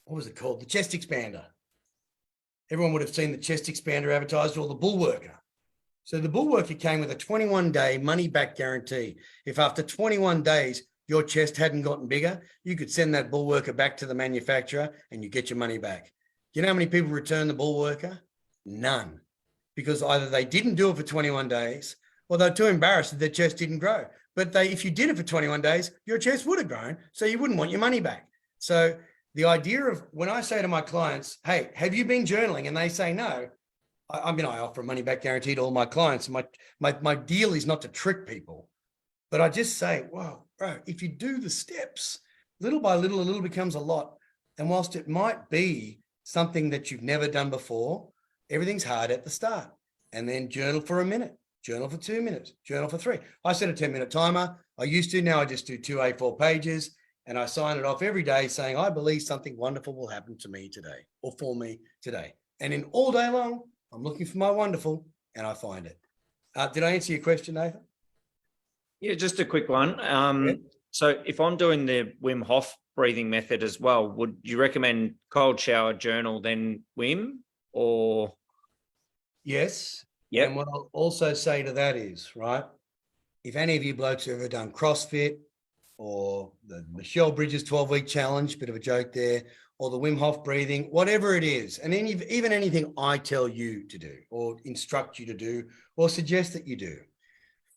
what was it called? The chest expander. Everyone would have seen the chest expander advertised, or the bull worker. So the bull worker came with a 21-day money back guarantee. If after 21 days, your chest hadn't gotten bigger, you could send that bull worker back to the manufacturer and you get your money back. Do you know how many people return the bull worker? None. Because either they didn't do it for 21 days or they're too embarrassed that their chest didn't grow. But if you did it for 21 days, your chest would have grown, so you wouldn't want your money back. So the idea of, when I say to my clients, hey, have you been journaling? And they say no, I offer a money back guarantee to all my clients. My deal is not to trick people, but I just say, wow, bro, if you do the steps, little by little, a little becomes a lot. And whilst it might be something that you've never done before, everything's hard at the start. And then journal for a minute, journal for 2 minutes, journal for 3. I set a 10-minute timer. I used to, now I just do 2 A4 pages and I sign it off every day saying, I believe something wonderful will happen to me today or for me today. And in all day long, I'm looking for my wonderful and I find it. Did I answer your question, Nathan? Yeah, just a quick one. So if I'm doing the Wim Hof breathing method as well, would you recommend cold shower, journal, then Wim, or? Yes. Yeah. And what I'll also say to that is, right, if any of you blokes have ever done CrossFit or the Michelle Bridges 12-week challenge, bit of a joke there, or the Wim Hof breathing, whatever it is, and even anything I tell you to do or instruct you to do or suggest that you do,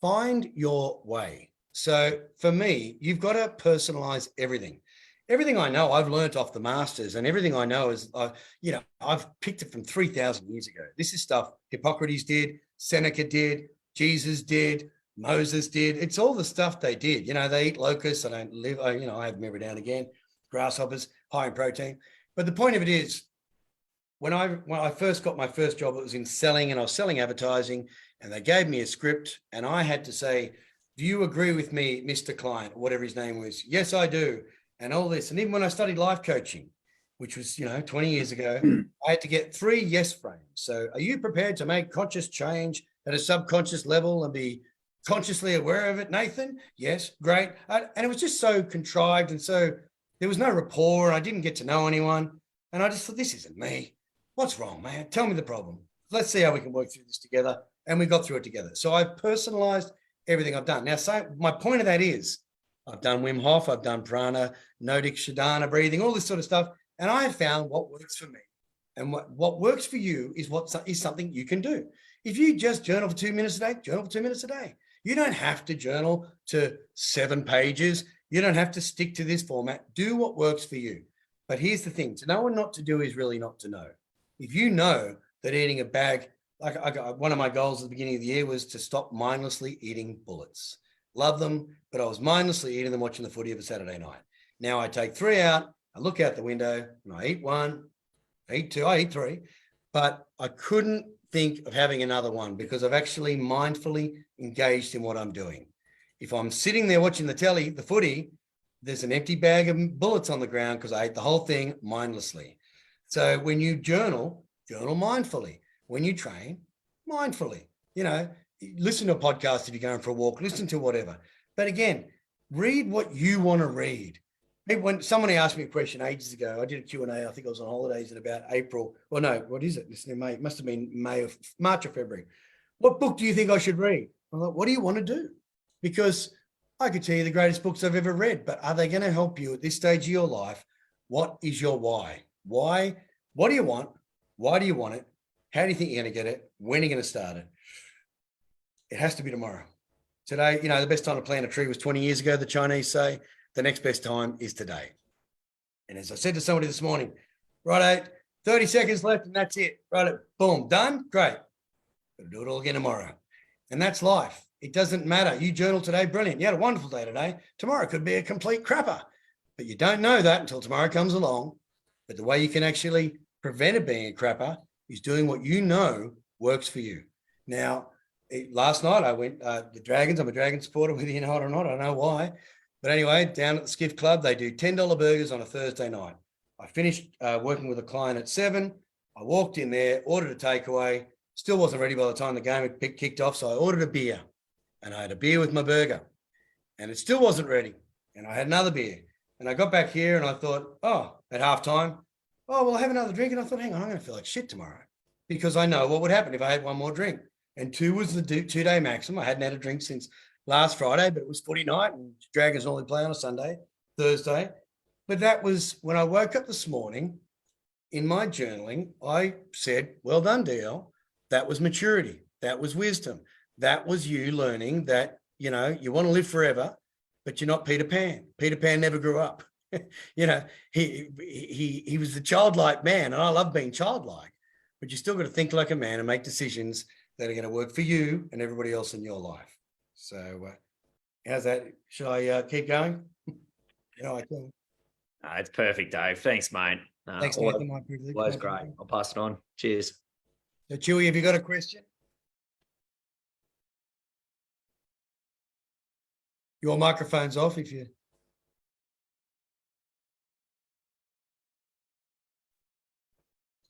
find your way. So for me, you've got to personalize everything. Everything I know, I've learned off the masters, and everything I know is, I've picked it from 3,000 years ago. This is stuff Hippocrates did, Seneca did, Jesus did, Moses did. It's all the stuff they did. They eat locusts. I don't live, I have them every now and again, grasshoppers, high in protein. But the point of it is, when I first got my first job, it was in selling, and I was selling advertising, and they gave me a script, and I had to say, do you agree with me, Mr. Client, or whatever his name was? Yes, I do. And all this. And even when I studied life coaching, which was, 20 years ago, I had to get 3 yes frames. So are you prepared to make conscious change at a subconscious level and be consciously aware of it, Nathan? Yes, great. And it was just so contrived. And so there was no rapport, and I didn't get to know anyone. And I just thought, this isn't me. What's wrong, man? Tell me the problem. Let's see how we can work through this together. And we got through it together. So I've personalized everything I've done. Now, so my point of that is, I've done Wim Hof, I've done prana, Nordic Shodhana breathing, all this sort of stuff. And I have found what works for me. And what works for you is something you can do. If you just journal for 2 minutes a day, journal for 2 minutes a day. You don't have to journal to 7 pages. You don't have to stick to this format. Do what works for you. But here's the thing. To know what not to do is really not to know. If you know that eating a bag, one of my goals at the beginning of the year was to stop mindlessly eating bullets. Love them, but I was mindlessly eating them watching the footy of a Saturday night. Now I take 3 out, I look out the window, and I eat 1, I eat 2, I eat 3, but I couldn't think of having another one because I've actually mindfully engaged in what I'm doing. If I'm sitting there watching the footy, there's an empty bag of bullets on the ground because I ate the whole thing mindlessly. So when you journal mindfully. When you train, mindfully. Listen to a podcast if you're going for a walk, listen to whatever. But again, read what you want to read. When somebody asked me a question ages ago, I did a Q&A, I think I was on holidays in about April. Well, no, what is it? It's in May. It must have been March or February. What book do you think I should read? I'm like, what do you want to do? Because I could tell you the greatest books I've ever read, but are they going to help you at this stage of your life? What is your why? Why? What do you want? Why do you want it? How do you think you're going to get it? When are you going to start it? It has to be tomorrow. Today, the best time to plant a tree was 20 years ago, the Chinese say. The next best time is today. And as I said to somebody this morning, right, 30 seconds left and that's it. Right, boom, done? Great. Gotta do it all again tomorrow. And that's life. It doesn't matter. You journal today, brilliant. You had a wonderful day today. Tomorrow could be a complete crapper. But you don't know that until tomorrow comes along. But the way you can actually prevent it being a crapper is doing what you know works for you. Now, last night I went, the Dragons, I'm a Dragon supporter, whether you know it or not, I don't know why. But anyway, down at the Skiff Club, they do $10 burgers on a Thursday night. I finished working with a client at 7. I walked in there, ordered a takeaway, still wasn't ready by the time the game had kicked off. So I ordered a beer and I had a beer with my burger and it still wasn't ready. And I had another beer and I got back here and I thought, at halftime, well, I have another drink. And I thought, hang on, I'm going to feel like shit tomorrow because I know what would happen if I had one more drink. And 2 was the 2-day maximum. I hadn't had a drink since last Friday, but it was footy night and Dragons normally play on a Sunday, Thursday. But that was when I woke up this morning in my journaling, I said, well done, DL. That was maturity. That was wisdom. That was you learning that, you want to live forever, but you're not Peter Pan. Peter Pan never grew up. He was the childlike man, and I love being childlike, but you still got to think like a man and make decisions that are going to work for you and everybody else in your life. So how's that? Should I keep going? I can. It's perfect, Dave. Thanks, mate. Thanks, Nathan. My privilege. Always great. I'll pass it on. Cheers. So, Chewy, have you got a question? Your microphone's off if you...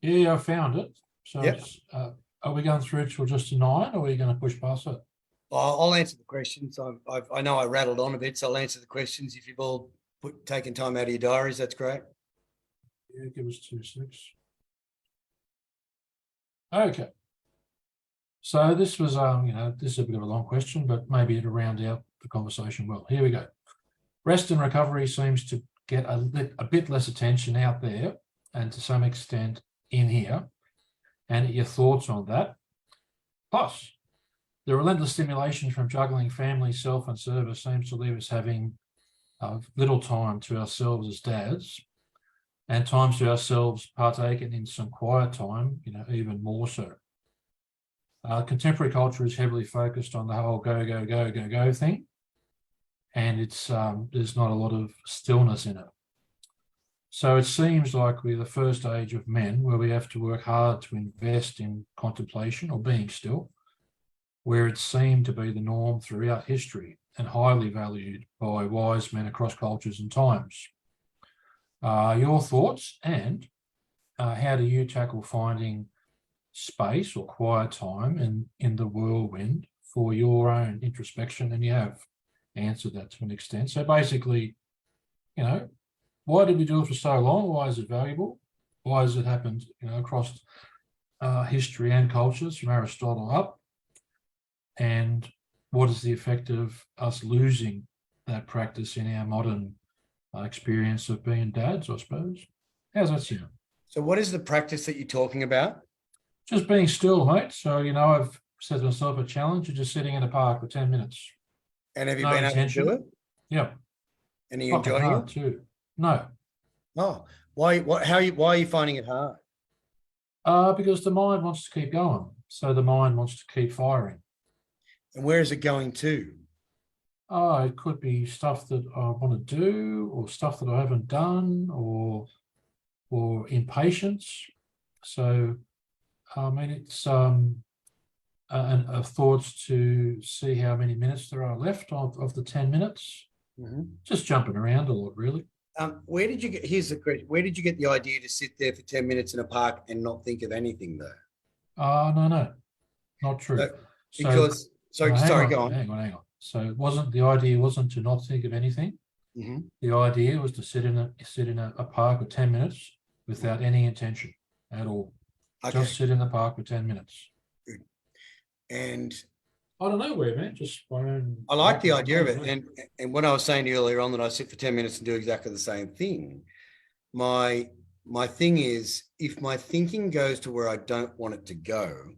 Yeah, I found it. So Yep. it's, are we going through till just a 9 or are you going to push past it? I'll answer the questions. I know I rattled on a bit, so I'll answer the questions. If you've all taken time out of your diaries, that's great. Yeah, give us 2 6. Okay. So this was, this is a bit of a long question, but maybe it'll round out the conversation well. Here we go. Rest and recovery seems to get a bit less attention out there and to some extent in here. And your thoughts on that? Plus, the relentless stimulation from juggling family, self and service seems to leave us having little time to ourselves as dads, and times to ourselves partaking in some quiet time, even more so. Contemporary culture is heavily focused on the whole go, go, go, go, go thing. And it's there's not a lot of stillness in it. So it seems like we're the first age of men where we have to work hard to invest in contemplation or being still, where it seemed to be the norm throughout history and highly valued by wise men across cultures and times. Your thoughts, and how do you tackle finding space or quiet time in the whirlwind for your own introspection? And you have answered that to an extent. So basically, why did we do it for so long? Why is it valuable? Why has it happened, across history and cultures from Aristotle up? And what is the effect of us losing that practice in our modern experience of being dads, I suppose? How's that sound? So what is the practice that you're talking about? Just being still, mate. So, I've set myself a challenge of just sitting in a park for 10 minutes. And have you No been intention. able to do it? Yeah. And are you enjoying hard it? too. No. Oh, why are you finding it hard? Because the mind wants to keep going. So the mind wants to keep firing. And where is it going to? It could be stuff that I want to do, or stuff that I haven't done, or impatience. So, it's thoughts to see how many minutes there are left of the 10 minutes. Mm-hmm. Just jumping around a lot, really. Here's the question. Where did you get the idea to sit there for 10 minutes in a park and not think of anything though? No, not true. Sorry, go on. Hang on. So the idea wasn't to not think of anything. Mm-hmm. The idea was to sit in a park for 10 minutes without any intention at all. Okay. Just sit in the park for 10 minutes. Good. And I don't know where, man. Just my own. I like the idea of it. And when I was saying earlier on that I sit for 10 minutes and do exactly the same thing, my thing is, if my thinking goes to where I don't want it to go,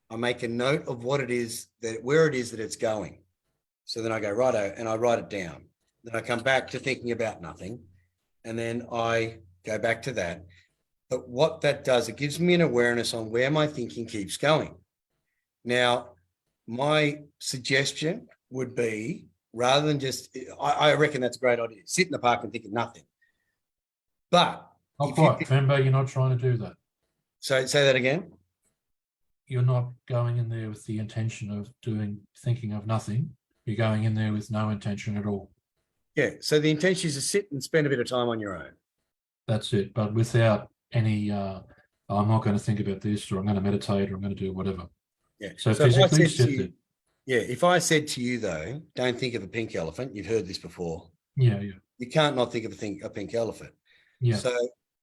I make a note of where it is that it's going. So then I go, righto, and I write it down. Then I come back to thinking about nothing. And then I go back to that. But what that does, it gives me an awareness on where my thinking keeps going. Now, my suggestion would be, rather than just, I reckon that's a great idea. Sit in the park and think of nothing. But not quite. Remember, you're not trying to do that. So say that again. You're not going in there with the intention of thinking of nothing. You're going in there with no intention at all. Yeah. So the intention is to sit and spend a bit of time on your own. That's it. But without any, I'm not going to think about this, or I'm going to meditate, or I'm going to do whatever. Yeah. So physically sit there. Yeah. If I said to you though, don't think of a pink elephant. You've heard this before. Yeah. You can't not think of a pink elephant. Yeah. So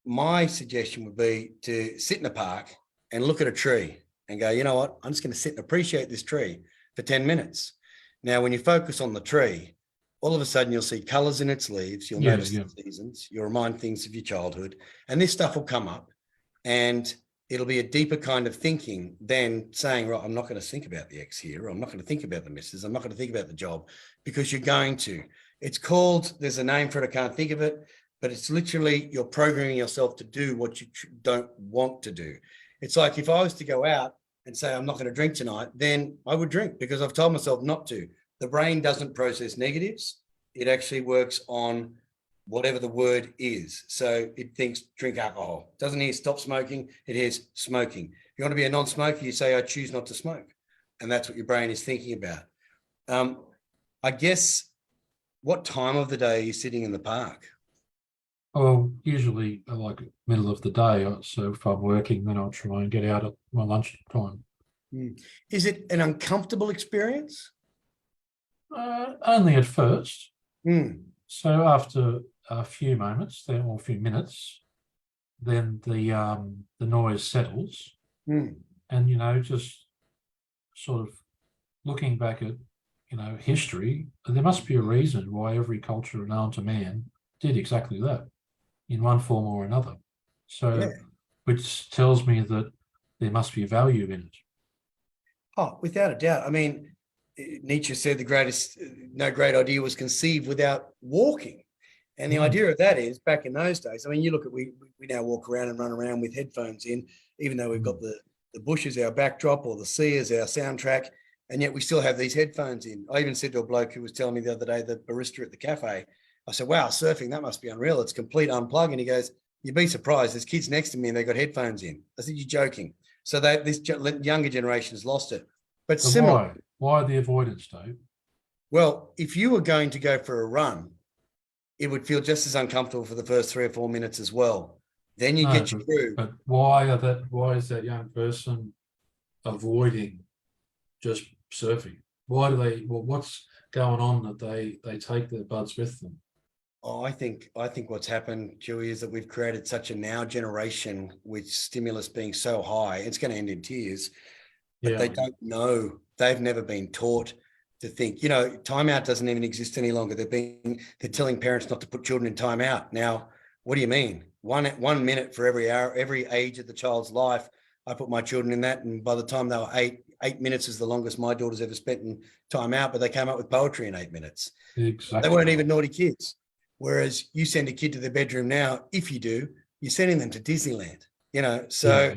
my suggestion would be to sit in a park and look at a tree and go, you know what? I'm just going to sit and appreciate this tree for 10 minutes. Now, when you focus on the tree, all of a sudden you'll see colors in its leaves. You'll notice the seasons. You'll remind things of your childhood, and this stuff will come up, and it'll be a deeper kind of thinking than saying, right, I'm not going to think about the ex here. Or I'm not going to think about the missus. I'm not going to think about the job, because you're going to. It's called, there's a name for it. I can't think of it, but it's literally you're programming yourself to do what you don't want to do. It's like if I was to go out and say, I'm not going to drink tonight, then I would drink because I've told myself not to. The brain doesn't process negatives. It actually works on whatever the word is. So it thinks drink alcohol. It doesn't hear stop smoking. It hears smoking. If you want to be a non-smoker, you say, I choose not to smoke. And that's what your brain is thinking about. I guess, what time of the day are you sitting in the park? Oh, usually like middle of the day. So if I'm working, then I'll try and get out at my lunch time. Is it an uncomfortable experience? Only at first. Mm. So after a few moments, then, or a few minutes, then the noise settles, Mm. and just sort of looking back at, history, there must be a reason why every culture known to man did exactly that in one form or another. So, which tells me that there must be value in it. Oh, without a doubt. I mean, Nietzsche said no great idea was conceived without walking. And the idea of that is back in those days, I mean, you look at, we now walk around and run around with headphones in, even though we've got the bush as our backdrop or the sea as our soundtrack. And yet we still have these headphones in. I even said to a bloke who was telling me the other day, the barista at the cafe, I said, wow, surfing, that must be unreal. It's complete unplug. And he goes, you'd be surprised. There's kids next to me and they've got headphones in. I said, you're joking. So this younger generation has lost it. But so similar. Why the avoidance, Dave? Well, if you were going to go for a run, it would feel just as uncomfortable for the first 3 or 4 minutes as well. Then you get your groove. But why is that young person avoiding just surfing? What's going on that they take their buds with them? Oh, I think what's happened, Joey, is that we've created such a now generation with stimulus being so high, it's going to end in tears. But they don't know. They've never been taught to think. Timeout doesn't even exist any longer. They're telling parents not to put children in timeout. Now, what do you mean? 1 minute for every hour, every age of the child's life. I put my children in that, and by the time they were 8 minutes is the longest my daughter's ever spent in timeout. But they came up with poetry in 8 minutes. Exactly. They weren't even naughty kids. Whereas you send a kid to their bedroom now, if you do, you're sending them to Disneyland. So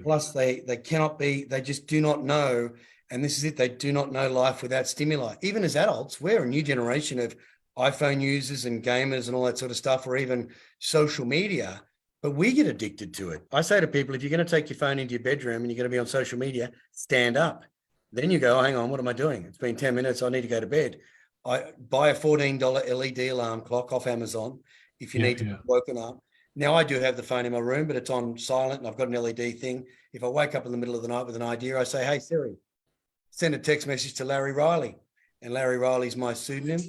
plus they cannot be, they just do not know. And this is it. They do not know life without stimuli. Even as adults, we're a new generation of iPhone users and gamers and all that sort of stuff, or even social media, but we get addicted to it. I say to people, if you're going to take your phone into your bedroom and you're going to be on social media, stand up. Then you go, hang on, what am I doing? It's been 10 minutes. I need to go to bed. I buy a $14 LED alarm clock off Amazon if you need to be woken up. Now I do have the phone in my room, but it's on silent and I've got an LED thing. If I wake up in the middle of the night with an idea, I say, hey, Siri, send a text message to Larry Riley. And Larry Riley's my pseudonym.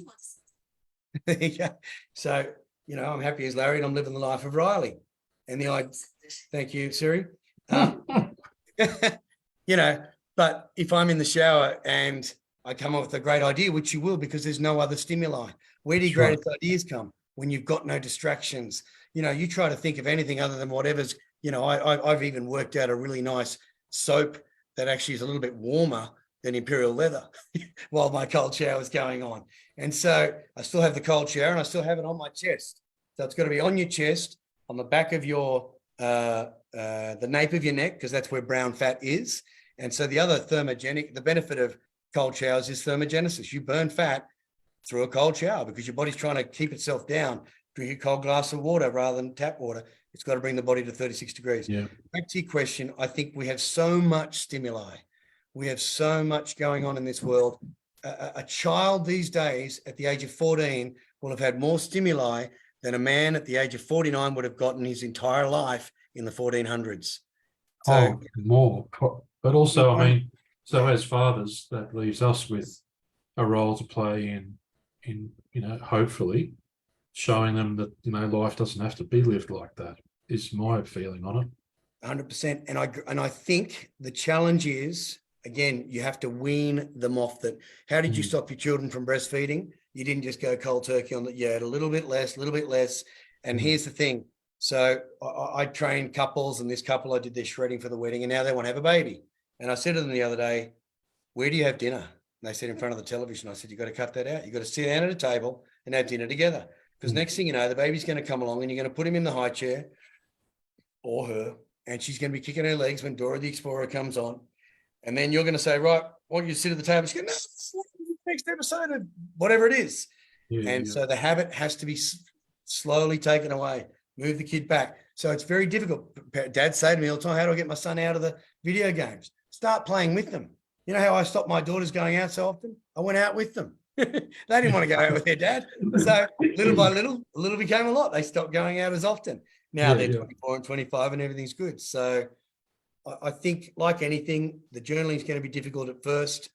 So, I'm happy as Larry and I'm living the life of Riley. And thank you, Siri. But if I'm in the shower and I come up with a great idea, which you will, because there's no other stimuli. Where do your greatest ideas come? When you've got no distractions. You try to think of anything other than whatever's, I've even worked out a really nice soap that actually is a little bit warmer than Imperial Leather while my cold shower is going on. And so I still have the cold shower and I still have it on my chest. So it's got to be on your chest, on the back of your, the nape of your neck, because that's where brown fat is. And so the other the benefit of cold showers is thermogenesis. You burn fat through a cold shower because your body's trying to keep itself down. Drink a cold glass of water rather than tap water. It's got to bring the body to 36 degrees. Yeah. Back to your question, I think we have so much stimuli. We have so much going on in this world. A child these days at the age of 14 will have had more stimuli than a man at the age of 49 would have gotten his entire life in the 1400s. So, more. But also, I mean, so as fathers, that leaves us with a role to play in hopefully showing them that, life doesn't have to be lived like that, is my feeling on it. 100%. And I think the challenge is, again, you have to wean them off that. How did you stop your children from breastfeeding? You didn't just go cold turkey on that. You had a little bit less. And here's the thing. So I trained couples, and this couple, I did their shredding for the wedding, and now they want to have a baby. And I said to them the other day, where do you have dinner? And they said, in front of the television. I said, you've got to cut that out. You've got to sit down at a table and have dinner together. Because next thing you know, the baby's going to come along and you're going to put him in the high chair, or her, and she's going to be kicking her legs when Dora the Explorer comes on. And then you're going to say, right, I want you to sit at the table. She's going, no, next episode of whatever it is. So the habit has to be slowly taken away. Move the kid back. So it's very difficult. Dads say to me all the time, how do I get my son out of the video games? Start playing with them. You know how I stopped my daughters going out so often? I went out with them. They didn't want to go out with their dad. So little by little, a little became a lot. They stopped going out as often. Now they're 24 and 25 and everything's good. So I think, like anything, the journaling is going to be difficult at first.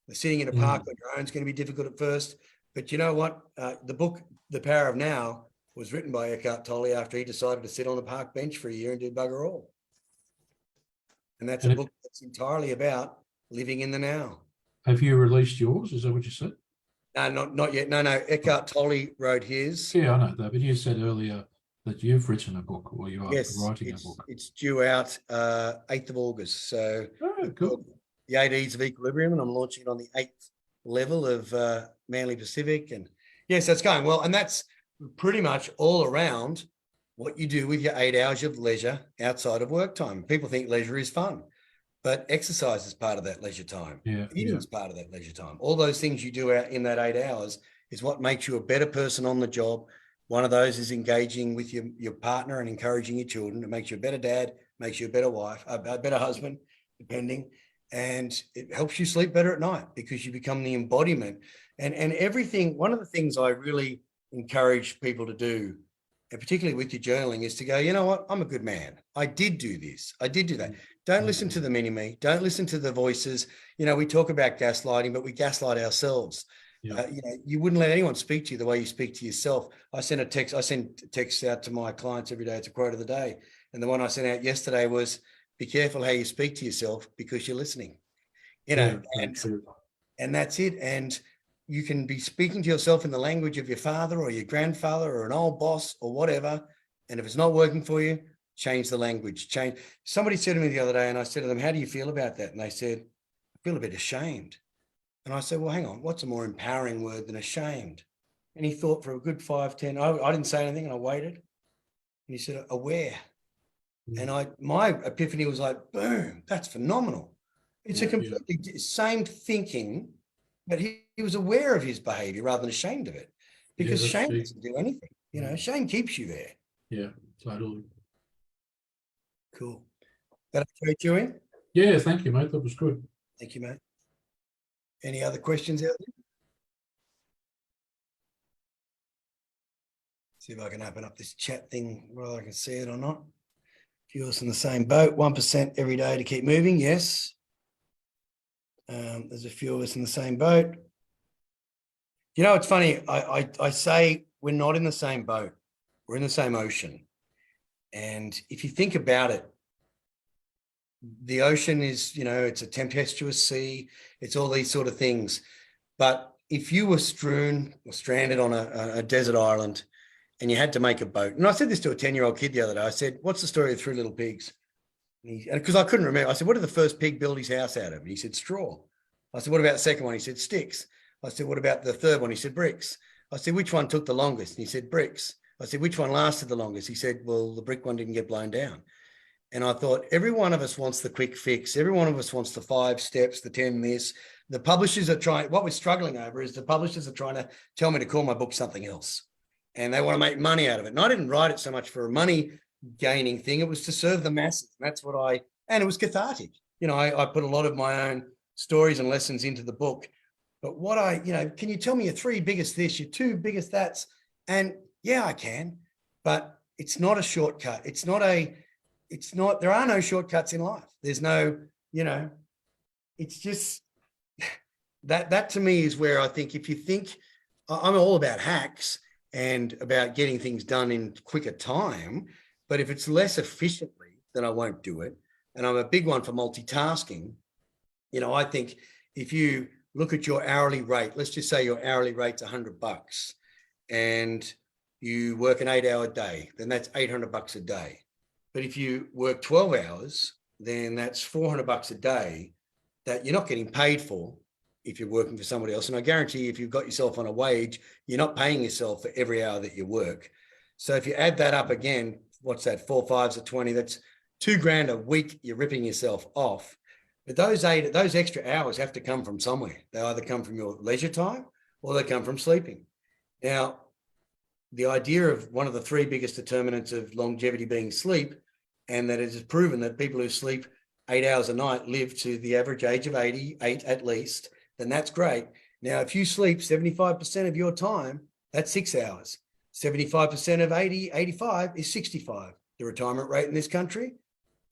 The sitting in a park on your own is going to be difficult at first. But you know what? The book, The Power of Now, was written by Eckhart Tolle after he decided to sit on a park bench for a year and do bugger all. And that's a book that's entirely about living in the now. Have you released yours? Is that what you said? No, not yet. No. Eckhart Tolle wrote his. Yeah, I know that. But you said earlier that you've written a book, or you are writing a book. It's due out 8th of August. So cool. The 8 E's of Equilibrium, and I'm launching it on the 8th level of Manly Pacific. And yes, that's going well. And that's pretty much all around what you do with your 8 hours of leisure outside of work time. People think leisure is fun, but exercise is part of that leisure time. Eating is part of that leisure time. All those things you do out in that 8 hours is what makes you a better person on the job. One of those is engaging with your partner and encouraging your children. It makes you a better dad, makes you a better wife, a better husband, depending. And it helps you sleep better at night because you become the embodiment. And everything, one of the things I really encourage people to do, and particularly with your journaling, is to go, you know what, I'm a good man. I did do this. I did do that. Don't listen to the mini-me. Don't listen to the voices. You know, we talk about gaslighting, but we gaslight ourselves. You know, you wouldn't let anyone speak to you the way you speak to yourself. I send texts out to my clients every day. It's a quote of the day. And the one I sent out yesterday was, be careful how you speak to yourself because you're listening, you know, and that's it. And you can be speaking to yourself in the language of your father or your grandfather or an old boss or whatever. And if it's not working for you, change the language. Somebody said to me the other day, and I said to them, how do you feel about that? And they said, I feel a bit ashamed. And I said, well, hang on, what's a more empowering word than ashamed? And he thought for a good 5, 10, I didn't say anything and I waited. And he said, aware. And my epiphany was like, boom, that's phenomenal. It's a completely same thinking, but he was aware of his behavior rather than ashamed of it, because shame doesn't do anything. You know, shame keeps you there. Yeah, totally. Cool. That okay, Joey? Yeah, thank you, mate. That was good. Thank you, mate. Any other questions out there? See if I can open up this chat thing, whether I can see it or not. Few of us in the same boat, 1% every day to keep moving. Yes. There's a few of us in the same boat. You know, it's funny. I say we're not in the same boat. We're in the same ocean. And if you think about it, the ocean is, you know, it's a tempestuous sea. It's all these sort of things. But if you were strewn or stranded on a desert island and you had to make a boat, and I said this to a 10-year-old kid the other day, I said, what's the story of 3 little pigs? Because I couldn't remember. I said, what did the first pig build his house out of? And he said, straw. I said, what about the second one? He said, sticks. I said, what about the third one? He said, bricks. I said, which one took the longest? And he said, bricks. I said, which one lasted the longest? He said, well, the brick one didn't get blown down. And I thought, every one of us wants the quick fix. Every one of us wants the 5 steps, the 10 this. The publishers are trying, what we're struggling over is the publishers are trying to tell me to call my book something else. And they want to make money out of it. And I didn't write it so much for a money gaining thing. It was to serve the masses. And that's what and it was cathartic. You know, I put a lot of my own stories and lessons into the book. But can you tell me your 3 biggest this, your 2 biggest that's? And yeah, I can, but it's not a shortcut. There are no shortcuts in life. There's no, it's just that to me is where I think, if you think, I'm all about hacks and about getting things done in quicker time, but if it's less efficiently, then I won't do it. And I'm a big one for multitasking. You know, I think if you look at your hourly rate, let's just say your hourly rate's $100 and you work an 8-hour day, then that's $800 a day. But if you work 12 hours, then that's $400 a day that you're not getting paid for if you're working for somebody else. And I guarantee if you've got yourself on a wage, you're not paying yourself for every hour that you work. So if you add that up again, what's that? 4 5s are 20. That's $2,000 a week. You're ripping yourself off. But those extra hours have to come from somewhere. They either come from your leisure time or they come from sleeping. Now, the idea of one of the 3 biggest determinants of longevity being sleep, and that it is proven that people who sleep 8 hours a night live to the average age of 88 at least, then that's great. Now, if you sleep 75% of your time, that's 6 hours. 75% of 85 is 65. The retirement rate in this country,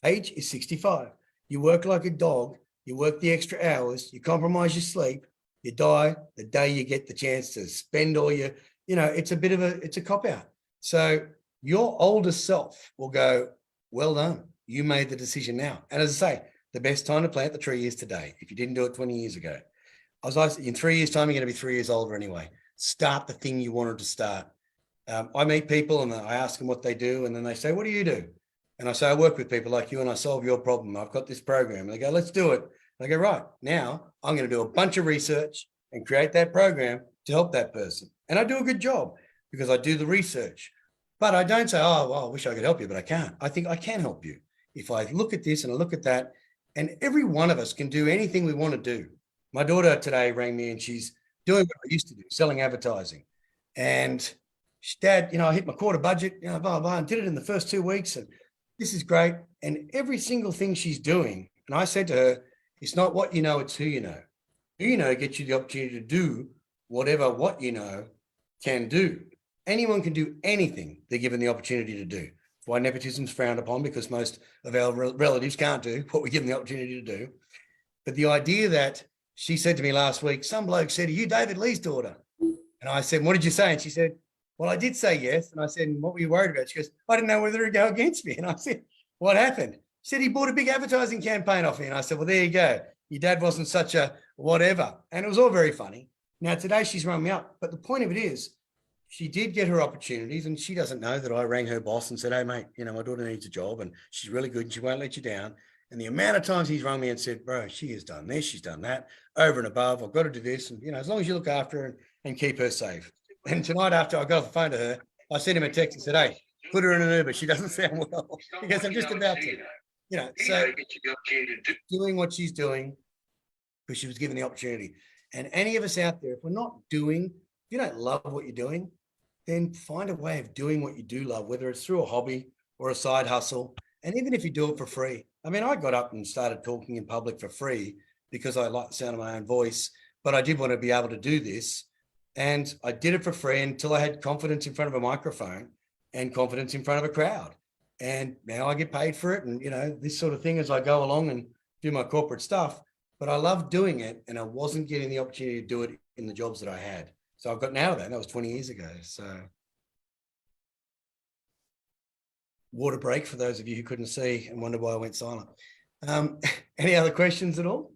age is 65. You work like a dog, you work the extra hours, you compromise your sleep, you die the day you get the chance to spend all your, it's a cop-out. So your older self will go, well done, you made the decision now. And as I say, the best time to plant the tree is today. If you didn't do it 20 years ago, I was like, in 3 years' time, you're going to be 3 years older anyway. Start the thing you wanted to start. I meet people and I ask them what they do. And then they say, what do you do? And I say, I work with people like you and I solve your problem. I've got this program. And they go, let's do it. And I go, right, now I'm going to do a bunch of research and create that program to help that person. And I do a good job because I do the research. But I don't say, oh, well, I wish I could help you, but I can't. I think I can help you. If I look at this and I look at that, and every one of us can do anything we want to do. My daughter today rang me and she's doing what I used to do, selling advertising. And she, Dad, I hit my quarter budget, blah, blah, blah, and did it in the first 2 weeks. And this is great. And every single thing she's doing, and I said to her, it's not what you know, it's who you know. Who you know gets you the opportunity to do whatever what you know can do. Anyone can do anything they're given the opportunity to do. Why nepotism is frowned upon, because most of our relatives can't do what we give them the opportunity to do. But the idea that she said to me last week, some bloke said, are you David Lee's daughter? And I said, what did you say? And she said, well, I did say yes. And I said, what were you worried about? She goes, I didn't know whether to go against me. And I said, what happened? She said, he bought a big advertising campaign off me. And I said, well, there you go. Your dad wasn't such a whatever. And it was all very funny. Now, today she's rung me up. But the point of it is, she did get her opportunities, and she doesn't know that I rang her boss and said, hey, mate, my daughter needs a job and she's really good and she won't let you down. And the amount of times he's rung me and said, bro, she has done this, she's done that, over and above. I've got to do this. And, as long as you look after her and keep her safe. And tonight, after I got off the phone to her, I sent him a text and said, hey, put her in an Uber. She doesn't sound well. Because I'm just about to. So doing what she's doing because she was given the opportunity. And any of us out there, if we're not doing, if you don't love what you're doing, then find a way of doing what you do love, whether it's through a hobby or a side hustle. And even if you do it for free. I mean, I got up and started talking in public for free because I like the sound of my own voice, but I did want to be able to do this. And I did it for free until I had confidence in front of a microphone and confidence in front of a crowd. And now I get paid for it. And, this sort of thing as I go along and do my corporate stuff, but I love doing it. And I wasn't getting the opportunity to do it in the jobs that I had. So I've gotten out of that. That was 20 years ago. So water break for those of you who couldn't see and wonder why I went silent. Any other questions at all?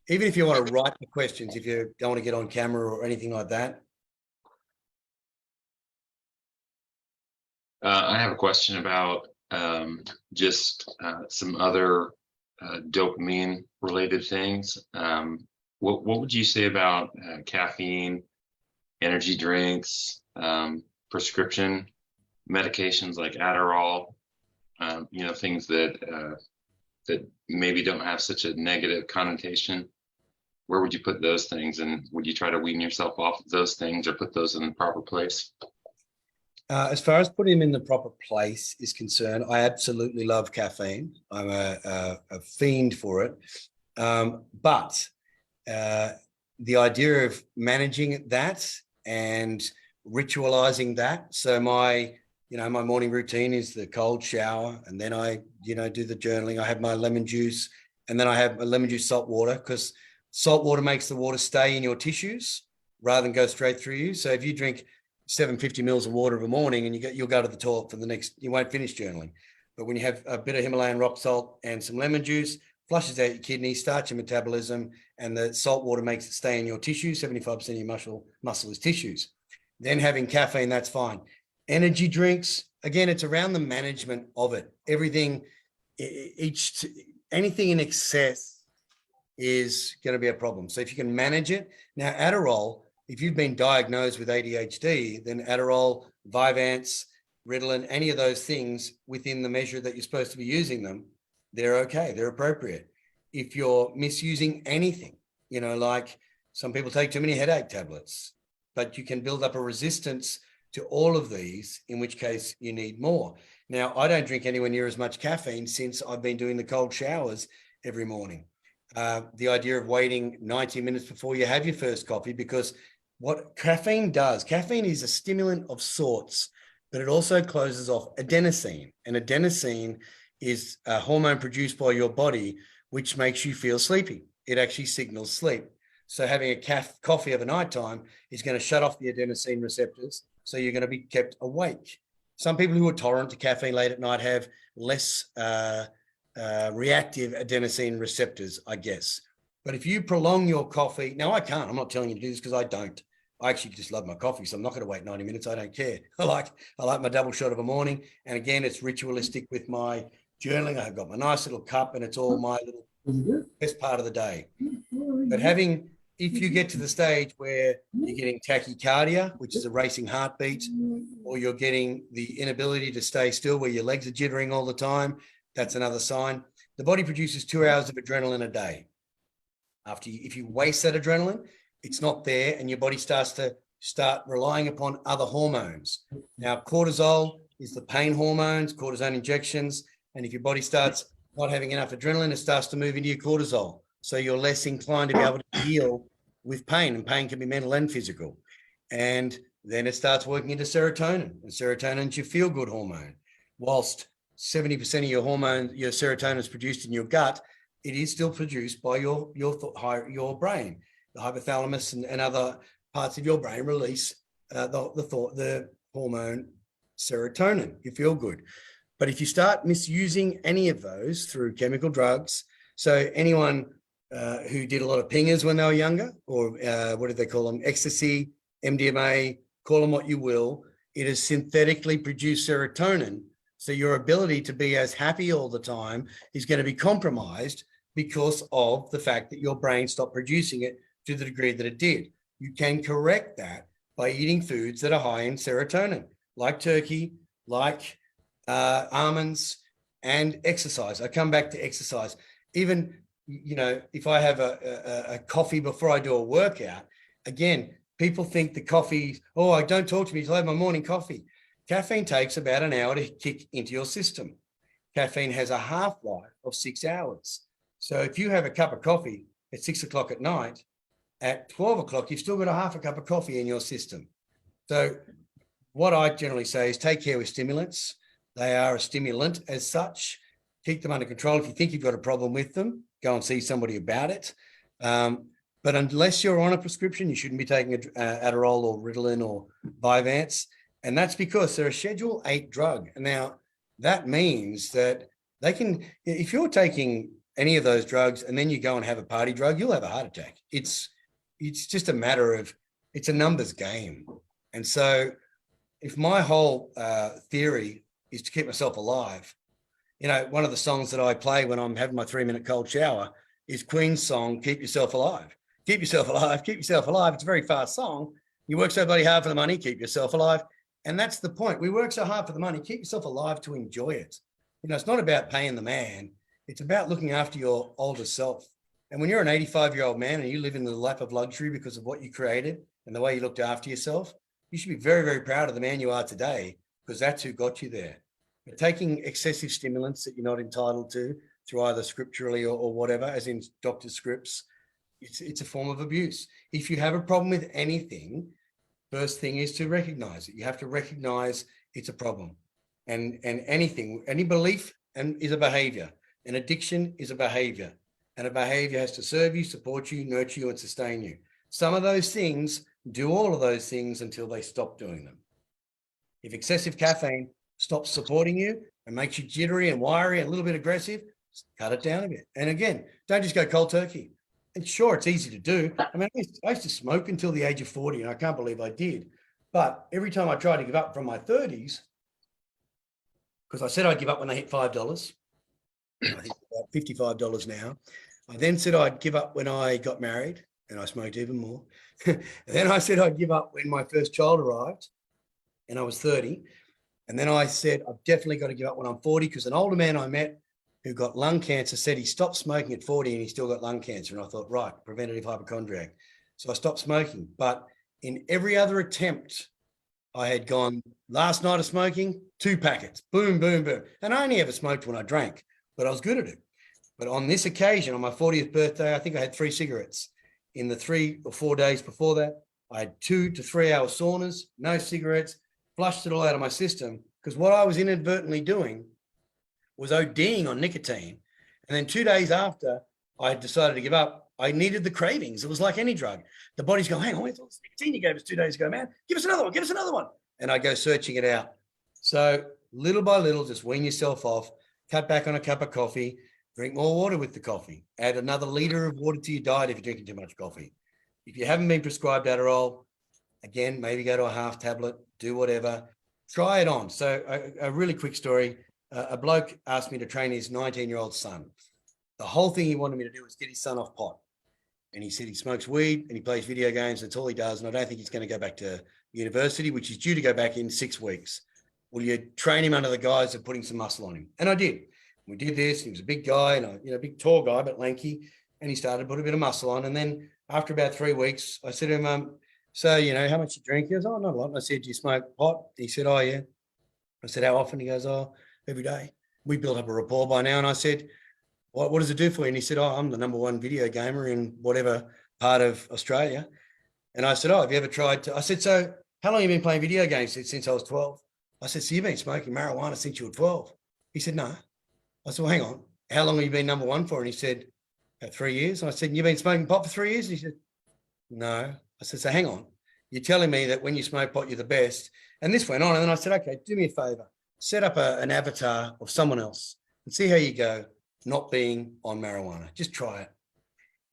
Even if you want to write the questions, if you don't want to get on camera or anything like that. I have a question about just some other dopamine related things. What would you say about caffeine, energy drinks, prescription medications like Adderall, things that maybe don't have such a negative connotation? Where would you put those things? And would you try to wean yourself off of those things or put those in the proper place? As far as putting them in the proper place is concerned, I absolutely love caffeine. I'm a fiend for it. But the idea of managing that and ritualizing that. So my morning routine is the cold shower, and then I, do the journaling. I have my lemon juice, and then I have a lemon juice salt water, because salt water makes the water stay in your tissues rather than go straight through you. So if you drink 750 mils of water of a morning and you'll go to the toilet for the next, you won't finish journaling. But when you have a bit of Himalayan rock salt and some lemon juice, flushes out your kidneys, starts your metabolism, and the salt water makes it stay in your tissue. 75% of your muscle is tissues. Then having caffeine, that's fine. Energy drinks, again, it's around the management of it. Anything in excess is going to be a problem. So if you can manage it. Now, Adderall, if you've been diagnosed with ADHD, then Adderall, Vyvanse, Ritalin, any of those things within the measure that you're supposed to be using them, they're okay, they're appropriate. If you're misusing anything, like some people take too many headache tablets, but you can build up a resistance to all of these, in which case you need more. Now, I don't drink anywhere near as much caffeine since I've been doing the cold showers every morning. The idea of waiting 90 minutes before you have your first coffee, because what caffeine does, caffeine is a stimulant of sorts, but it also closes off adenosine. And adenosine is a hormone produced by your body, which makes you feel sleepy. It actually signals sleep. So having a coffee of a nighttime is going to shut off the adenosine receptors. So you're going to be kept awake. Some people who are tolerant to caffeine late at night have less reactive adenosine receptors, I guess. But if you prolong your coffee, now I can't, I'm not telling you to do this because I don't. I actually just love my coffee, so I'm not going to wait 90 minutes. I don't care. I like my double shot of a morning. And again, it's ritualistic with my journaling. I've got my nice little cup and it's all my little best part of the day. But if you get to the stage where you're getting tachycardia, which is a racing heartbeat, or you're getting the inability to stay still where your legs are jittering all the time, that's another sign. The body produces 2 hours of adrenaline a day. If you waste that adrenaline, it's not there and your body starts to relying upon other hormones. Now, cortisol is the pain hormones, cortisone injections. And if your body starts not having enough adrenaline, it starts to move into your cortisol. So you're less inclined to be able to deal with pain, and pain can be mental and physical. And then it starts working into serotonin, and serotonin is your feel-good hormone. Whilst 70% of your hormone, your serotonin is produced in your gut, it is still produced by your brain. The hypothalamus and other parts of your brain release the hormone serotonin. You feel good. But if you start misusing any of those through chemical drugs, so anyone who did a lot of pingers when they were younger, or what did they call them? Ecstasy, MDMA, call them what you will, it has synthetically produced serotonin. So your ability to be as happy all the time is going to be compromised because of the fact that your brain stopped producing it to the degree that it did. You can correct that by eating foods that are high in serotonin, like turkey, like almonds, and exercise. I come back to exercise. Even, if I have a coffee before I do a workout, again, people think the coffee, don't talk to me till I have my morning coffee. Caffeine takes about an hour to kick into your system. Caffeine has a half-life of 6 hours. So if you have a cup of coffee at 6 o'clock at night, at 12 o'clock, you've still got a half a cup of coffee in your system. So what I generally say is take care with stimulants. They are a stimulant as such. Keep them under control. If you think you've got a problem with them, go and see somebody about it. But unless you're on a prescription, you shouldn't be taking Adderall or Ritalin or Vyvanse. And that's because they're a Schedule 8 drug. And now that means that they can, if you're taking any of those drugs and then you go and have a party drug, you'll have a heart attack. It's just a matter of, it's a numbers game. And so if my whole theory is to keep myself alive, one of the songs that I play when I'm having my 3-minute cold shower is Queen's song, Keep Yourself Alive. Keep yourself alive, keep yourself alive. It's a very fast song. You work so bloody hard for the money, keep yourself alive. And that's the point. We work so hard for the money, keep yourself alive to enjoy it. It's not about paying the man. It's about looking after your older self. And when you're an 85-year-old man and you live in the lap of luxury because of what you created and the way you looked after yourself, you should be very, very proud of the man you are today, because that's who got you there. But taking excessive stimulants that you're not entitled to through either scripturally or whatever, as in doctor's scripts, it's a form of abuse. If you have a problem with anything, first thing is to recognize it. You have to recognize it's a problem. And anything, any belief is a behavior. An addiction is a behavior. And a behavior has to serve you, support you, nurture you, and sustain you. Some of those things do all of those things until they stop doing them. If excessive caffeine stops supporting you and makes you jittery and wiry and a little bit aggressive, cut it down a bit. And again, don't just go cold turkey. And sure, it's easy to do. I mean, I used to smoke until the age of 40, and I can't believe I did. But every time I tried to give up from my 30s, because I said I'd give up when I hit $5, I think about $55 now. I then said I'd give up when I got married, and I smoked even more. And then I said I'd give up when my first child arrived, and I was 30. And then I said, I've definitely got to give up when I'm 40, because an older man I met who got lung cancer said he stopped smoking at 40 and he still got lung cancer. And I thought, right, preventative hypochondriac. So I stopped smoking. But in every other attempt, I had gone, last night of smoking, 2 packets, boom, boom, boom. And I only ever smoked when I drank, but I was good at it. But on this occasion, on my 40th birthday, I think I had 3 cigarettes. In the 3 or 4 days before that, I had 2 to 3 hour saunas, no cigarettes, flushed it all out of my system, because what I was inadvertently doing was ODing on nicotine. And then 2 days after I decided to give up, I needed the cravings. It was like any drug. The body's going, hang on, where's all this nicotine you gave us 2 days ago, man? Give us another one, give us another one. And I go searching it out. So little by little, just wean yourself off. cut back on a cup of coffee, drink more water with the coffee, add another liter of water to your diet if you're drinking too much coffee. If you haven't been prescribed Adderall, again, maybe go to a half tablet, do whatever, try it on. So a really quick story. A bloke asked me to train his 19-year-old son. The whole thing he wanted me to do was get his son off pot. And he said he smokes weed and he plays video games. That's all he does. And I don't think he's going to go back to university, which is due to go back in 6 weeks. Will you train him under the guise of putting some muscle on him? And I did. We did this. He was a big guy and big tall guy, but lanky. And he started to put a bit of muscle on. And then after about 3 weeks, I said to him, so, how much you drink? He goes, oh, not a lot. And I said, do you smoke pot? He said, oh, yeah. I said, how often? He goes, oh, every day. We built up a rapport by now. And I said, what does it do for you? And he said, oh, I'm the #1 video gamer in whatever part of Australia. And I said, oh, have you ever tried to? I said, so how long have you been playing video games? He said, since I was 12. I said, so you've been smoking marijuana since you were 12? He said, no. I said, well, hang on. How long have you been #1 for? And he said, about 3 years. And I said, you've been smoking pot for 3 years? And he said, no. I said, so hang on. You're telling me that when you smoke pot, you're the best. And this went on. And then I said, okay, do me a favor. Set up an avatar of someone else and see how you go not being on marijuana. Just try it.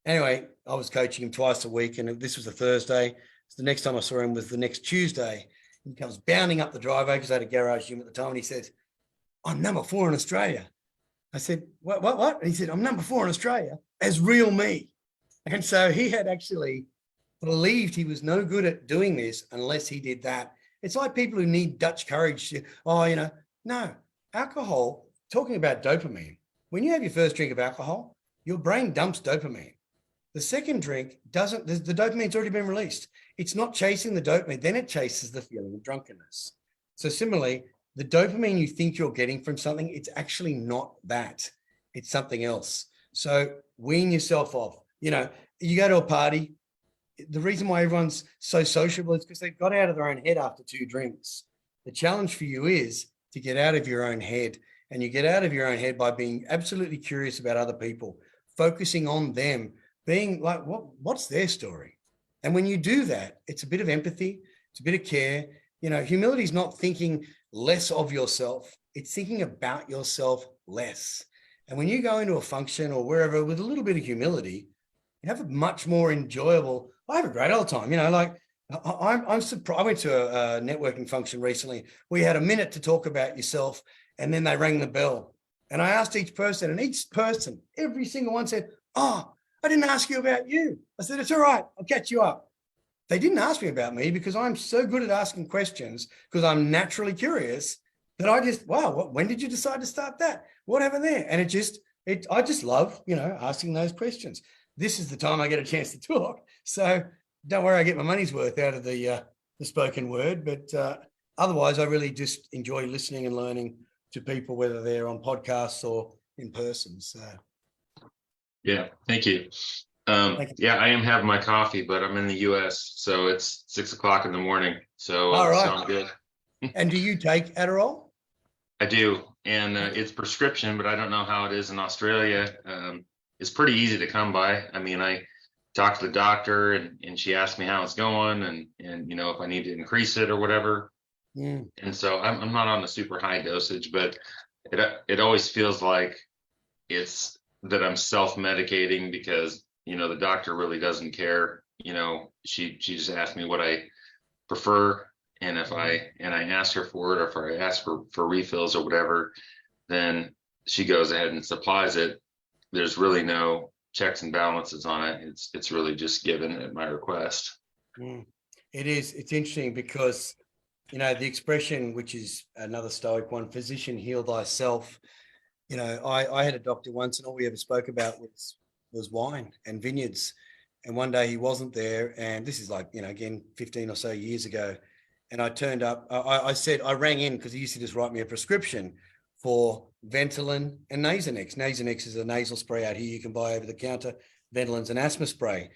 Anyway, I was coaching him twice a week, and this was a Thursday. So the next time I saw him was the next Tuesday. He comes bounding up the driveway because I had a garage gym at the time, and he says, I'm #4 in Australia. I said, what? And he said, I'm #4 in Australia as real me. And so he had actually believed he was no good at doing this unless he did that. It's like people who need Dutch courage. No, alcohol, talking about dopamine. When you have your first drink of alcohol, your brain dumps dopamine. The second drink doesn't, the dopamine's already been released. It's not chasing the dopamine, then it chases the feeling of drunkenness. So similarly, the dopamine you think you're getting from something, it's actually not that. It's something else. So wean yourself off. You go to a party, the reason why everyone's so sociable is because they've got out of their own head after 2 drinks. The challenge for you is to get out of your own head. And you get out of your own head by being absolutely curious about other people, focusing on them, being like, what's their story? And when you do that, it's a bit of empathy, it's a bit of care. Humility is not thinking less of yourself. It's thinking about yourself less. And when you go into a function or wherever with a little bit of humility, you have a much more enjoyable, I have a great old time, I'm surprised. I went to a networking function recently. We had a minute to talk about yourself. And then they rang the bell. And I asked each person, and each person, every single one said, oh, I didn't ask you about you. I said, it's all right. I'll catch you up. They didn't ask me about me because I'm so good at asking questions because I'm naturally curious that I just, when did you decide to start that? What happened there? And I just love, asking those questions. This is the time I get a chance to talk. So don't worry, I get my money's worth out of the spoken word. But otherwise, I really just enjoy listening and learning to people, whether they're on podcasts or in person. So, yeah, thank you. Yeah, I am having my coffee, but I'm in the US, so it's 6 o'clock in the morning. So, all right. So I'm good. And do you take Adderall? I do, and it's prescription, but I don't know how it is in Australia. It's pretty easy to come by. I mean, I talked to the doctor, and she asked me how it's going, and if I need to increase it or whatever. And so I'm not on a super high dosage, but it always feels like it's that I'm self-medicating because, the doctor really doesn't care. She just asked me what I prefer. And if I ask her for it, or if I ask for refills or whatever, then she goes ahead and supplies it. There's really no checks and balances on it. It's really just given at my request. It is. It's interesting because the expression, which is another Stoic one, physician, heal thyself. I had a doctor once, and all we ever spoke about was wine and vineyards. And one day he wasn't there, and this is like, again, 15 or so years ago. And I turned up. I rang in because he used to just write me a prescription for Ventolin and Nasonex. Nasonex is a nasal spray out here you can buy over the counter. Ventolin's an asthma spray.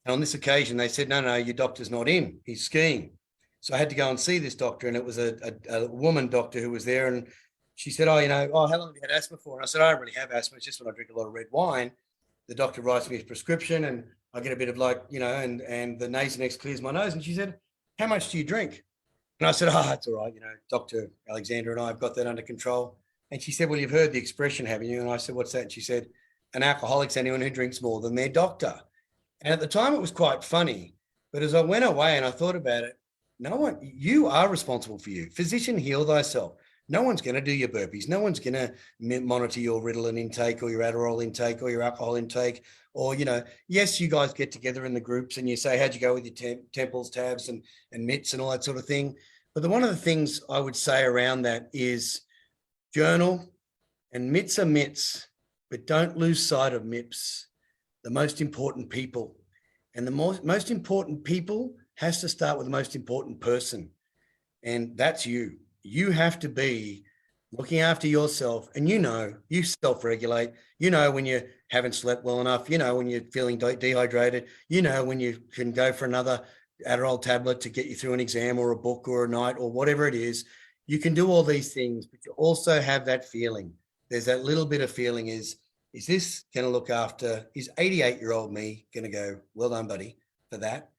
And on this occasion, they said, no, your doctor's not in. He's skiing. So I had to go and see this doctor, and it was a woman doctor who was there. And she said, how long have you had asthma for? And I said, I don't really have asthma. It's just when I drink a lot of red wine. The doctor writes me his prescription, and I get a bit of and the Nasonex clears my nose. And she said, how much do you drink? And I said, it's all right. Dr. Alexander and I have got that under control. And she said, well, you've heard the expression, haven't you? And I said, what's that? And she said, an alcoholic's anyone who drinks more than their doctor. And at the time it was quite funny, but as I went away and I thought about it, no one, you are responsible for you. Physician, heal thyself. No one's going to do your burpees. No one's going to monitor your Ritalin intake or your Adderall intake or your alcohol intake. Or, you know, yes, you guys get together in the groups and you say, how'd you go with your temples, tabs and mitts and all that sort of thing. But one of the things I would say around that is journal, and mitts are mitts, but don't lose sight of MIPS, the most important people. And the most important people has to start with the most important person. And that's you. You have to be looking after yourself. And you self-regulate. You know when you haven't slept well enough. You know when you're feeling dehydrated. You know when you can go for another Adderall tablet to get you through an exam or a book or a night or whatever it is. You can do all these things, but you also have that feeling. There's that little bit of feeling is this going to look after, is 88-year-old me going to go, well done, buddy, for that?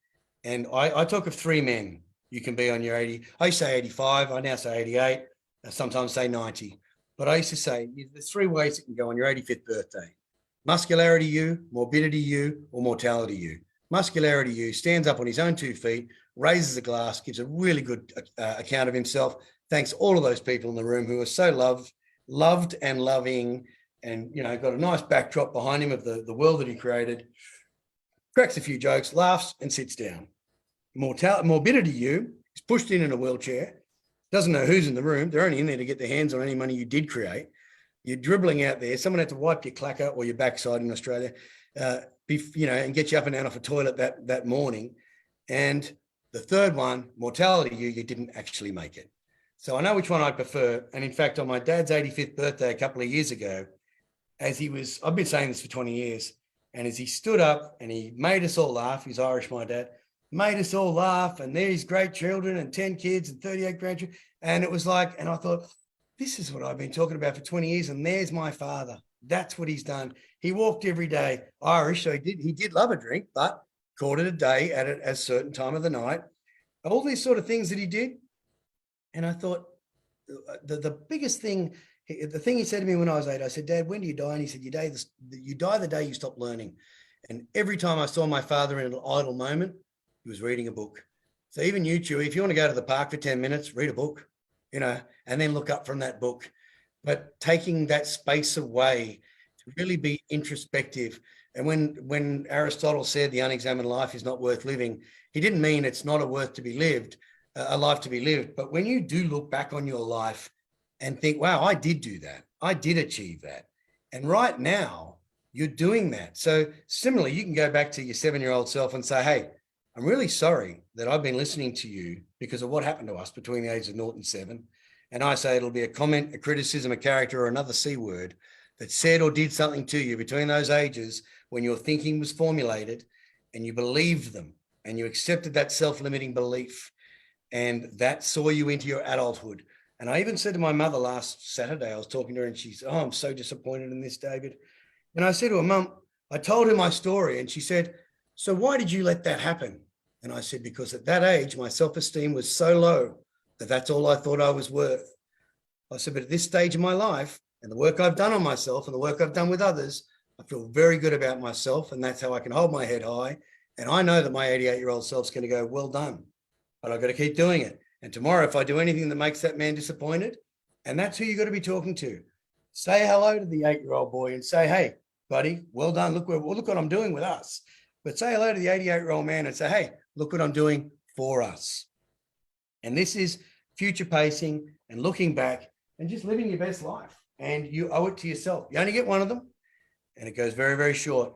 And I talk of 3 men you can be on your 80. I used to say 85. I now say 88. I sometimes say 90. But I used to say there's 3 ways it can go on your 85th birthday. Muscularity you, morbidity you, or mortality you. Muscularity you stands up on his own 2 feet, raises a glass, gives a really good account of himself. Thanks all of those people in the room who are so loved and loving, and, you know, got a nice backdrop behind him of the world that he created, cracks a few jokes, laughs and sits down. Morbidity you is pushed in a wheelchair, doesn't know who's in the room. They're only in there to get their hands on any money you did create. You're dribbling out there. Someone had to wipe your clacker or your backside in Australia, and get you up and down off a toilet that morning. And the third one, mortality you didn't actually make it. So I know which one I prefer. And in fact, on my dad's 85th birthday a couple of years ago, I've been saying this for 20 years, and as he stood up and he made us all laugh, he's Irish, my dad, made us all laugh, and there's great children and 10 kids and 38 grandchildren. And it was like, and I thought, this is what I've been talking about for 20 years, and there's my father. That's what he's done. He walked every day, Irish, so he did love a drink, but called it a day at a certain time of the night. All these sort of things that he did. And I thought the biggest thing, the thing he said to me when I was 8, I said, Dad, when do you die? And he said, you die the day you stop learning. And every time I saw my father in an idle moment, he was reading a book. So even you, Chewy, if you want to go to the park for 10 minutes, read a book, and then look up from that book. But taking that space away to really be introspective. And when Aristotle said the unexamined life is not worth living, he didn't mean it's not a life to be lived. But when you do look back on your life and think, wow, I did do that. I did achieve that. And right now you're doing that. So similarly, you can go back to your 7-year-old self and say, hey, I'm really sorry that I've been listening to you because of what happened to us between the ages of 0 and 7. And I say it'll be a comment, a criticism, a character, or another C word that said or did something to you between those ages when your thinking was formulated and you believed them and you accepted that self-limiting belief, and that saw you into your adulthood. And I even said to my mother last Saturday, I was talking to her and she said, oh, I'm so disappointed in this, David. And I said to her, Mum, I told her my story, and she said, so why did you let that happen? And I said, because at that age, my self-esteem was so low that that's all I thought I was worth. I said, but at this stage of my life and the work I've done on myself and the work I've done with others, I feel very good about myself, and that's how I can hold my head high. And I know that my 88-year-old self's going to go, well done, but I've got to keep doing it. And tomorrow, if I do anything that makes that man disappointed, and that's who you've got to be talking to, say hello to the 8-year-old boy and say, hey, buddy, well done. Look what I'm doing with us. But say hello to the 88-year-old man and say, hey, look what I'm doing for us. And this is future pacing and looking back and just living your best life. And you owe it to yourself. You only get one of them, and it goes very, very short.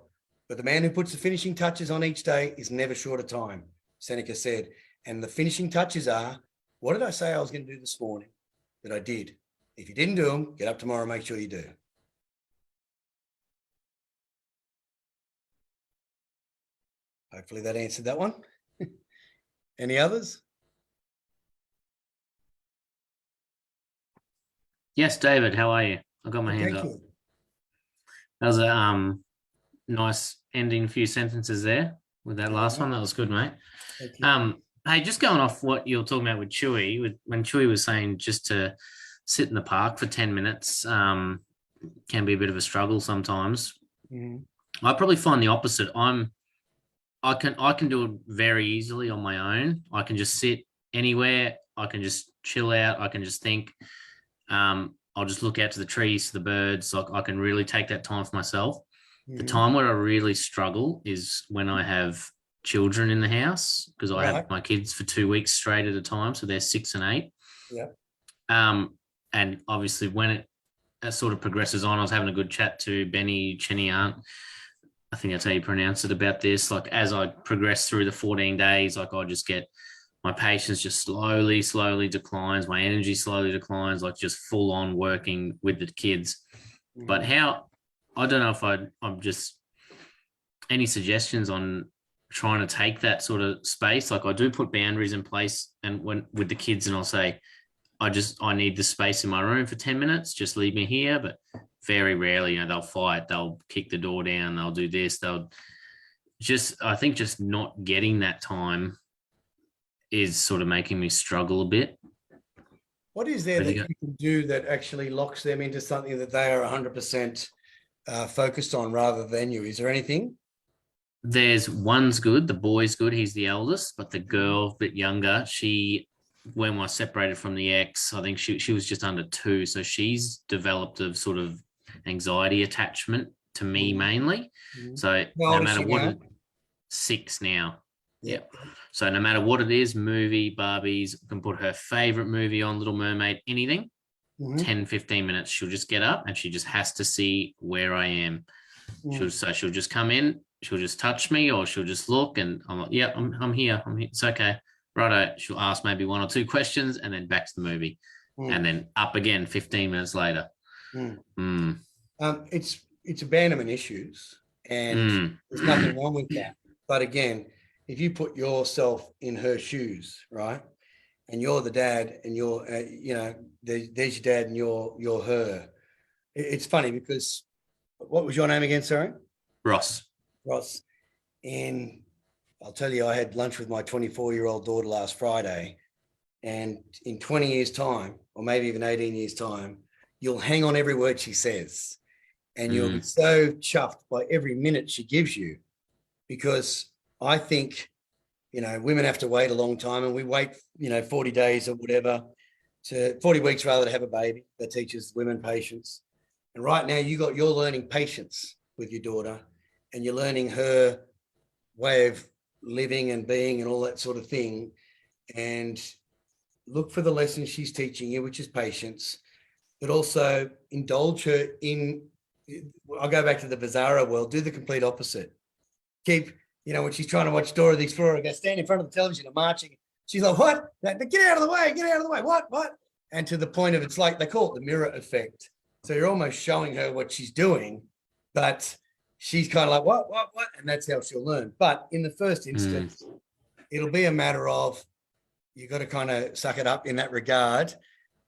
But the man who puts the finishing touches on each day is never short of time, Seneca said. And the finishing touches are, what did I say I was going to do this morning that I did? If you didn't do them, get up tomorrow and make sure you do. Hopefully that answered that one. Any others? Yes, David, how are you? I got my hand Thank up. you. That was a nice ending few sentences there with that last one. That was good, mate. Thank you. Hey, just going off what you're talking about with Chewy, when Chewy was saying just to sit in the park for 10 minutes can be a bit of a struggle sometimes. I probably find the opposite. I can do it very easily on my own. I can just sit anywhere. I can just chill out. I can just think. I'll just look out to the trees, to the birds. Like I can really take that time for myself. The time where I really struggle is when I have children in the house, because I have my kids for 2 weeks straight at a time. So they're 6 and 8. Yeah. And obviously when it sort of progresses on, I was having a good chat to Benny Cheniant, I think that's how you pronounce it, about this. Like as I progress through the 14 days, like I just get, my patience just slowly declines. My energy slowly declines, like just full on working with the kids. But I don't know if I'm just, any suggestions on trying to take that sort of space? Like I do put boundaries in place, and when with the kids, and I'll say, I need the space in my room for 10 minutes, just leave me here. But very rarely, they'll fight, they'll kick the door down, they'll do this, they'll just, I think just not getting that time is sort of making me struggle a bit. What is there that you can do that actually locks them into something that they are 100% focused on rather than you? Is there anything? There's one's good, the boy's good, he's the eldest, but the girl, a bit younger, when I separated from the ex, I think she was just under 2. So she's developed a sort of anxiety attachment to me mainly. So no matter what, 6 now. Yeah. So no matter what it is, movie, Barbies, can put her favorite movie on, Little Mermaid, anything, 10, 15 minutes, she'll just get up and she just has to see where I am. She'll just come in, she'll just touch me, or she'll just look, and I'm like, yeah, I'm here. It's okay. Righto. She'll ask maybe 1 or 2 questions and then back to the movie, and then up again 15 minutes later. It's abandonment issues, and there's nothing wrong with that. But again, if you put yourself in her shoes, right, and you're the dad, and you're, there's your dad, and you're her. It's funny because, what was your name again? Sorry, Ross. And I'll tell you, I had lunch with my 24-year-old daughter last Friday, and in 20 years' time, or maybe even 18 years' time, you'll hang on every word she says, and you'll be so chuffed by every minute she gives you, because I think, women have to wait a long time, and we wait, 40 days or whatever, to 40 weeks rather, to have a baby. That teaches women patience. And right now you're learning patience with your daughter, and you're learning her way of living and being and all that sort of thing. And look for the lessons she's teaching you, which is patience, but also indulge her in, I'll go back to the bizarro world, do the complete opposite. Keep, when she's trying to watch Dora the Explorer, go stand in front of the television and marching. She's like, what? Get out of the way, what? And to the point of, it's like, they call it the mirror effect. So you're almost showing her what she's doing, but she's kind of like, what? And that's how she'll learn. But in the first instance, it'll be a matter of, you've got to kind of suck it up in that regard,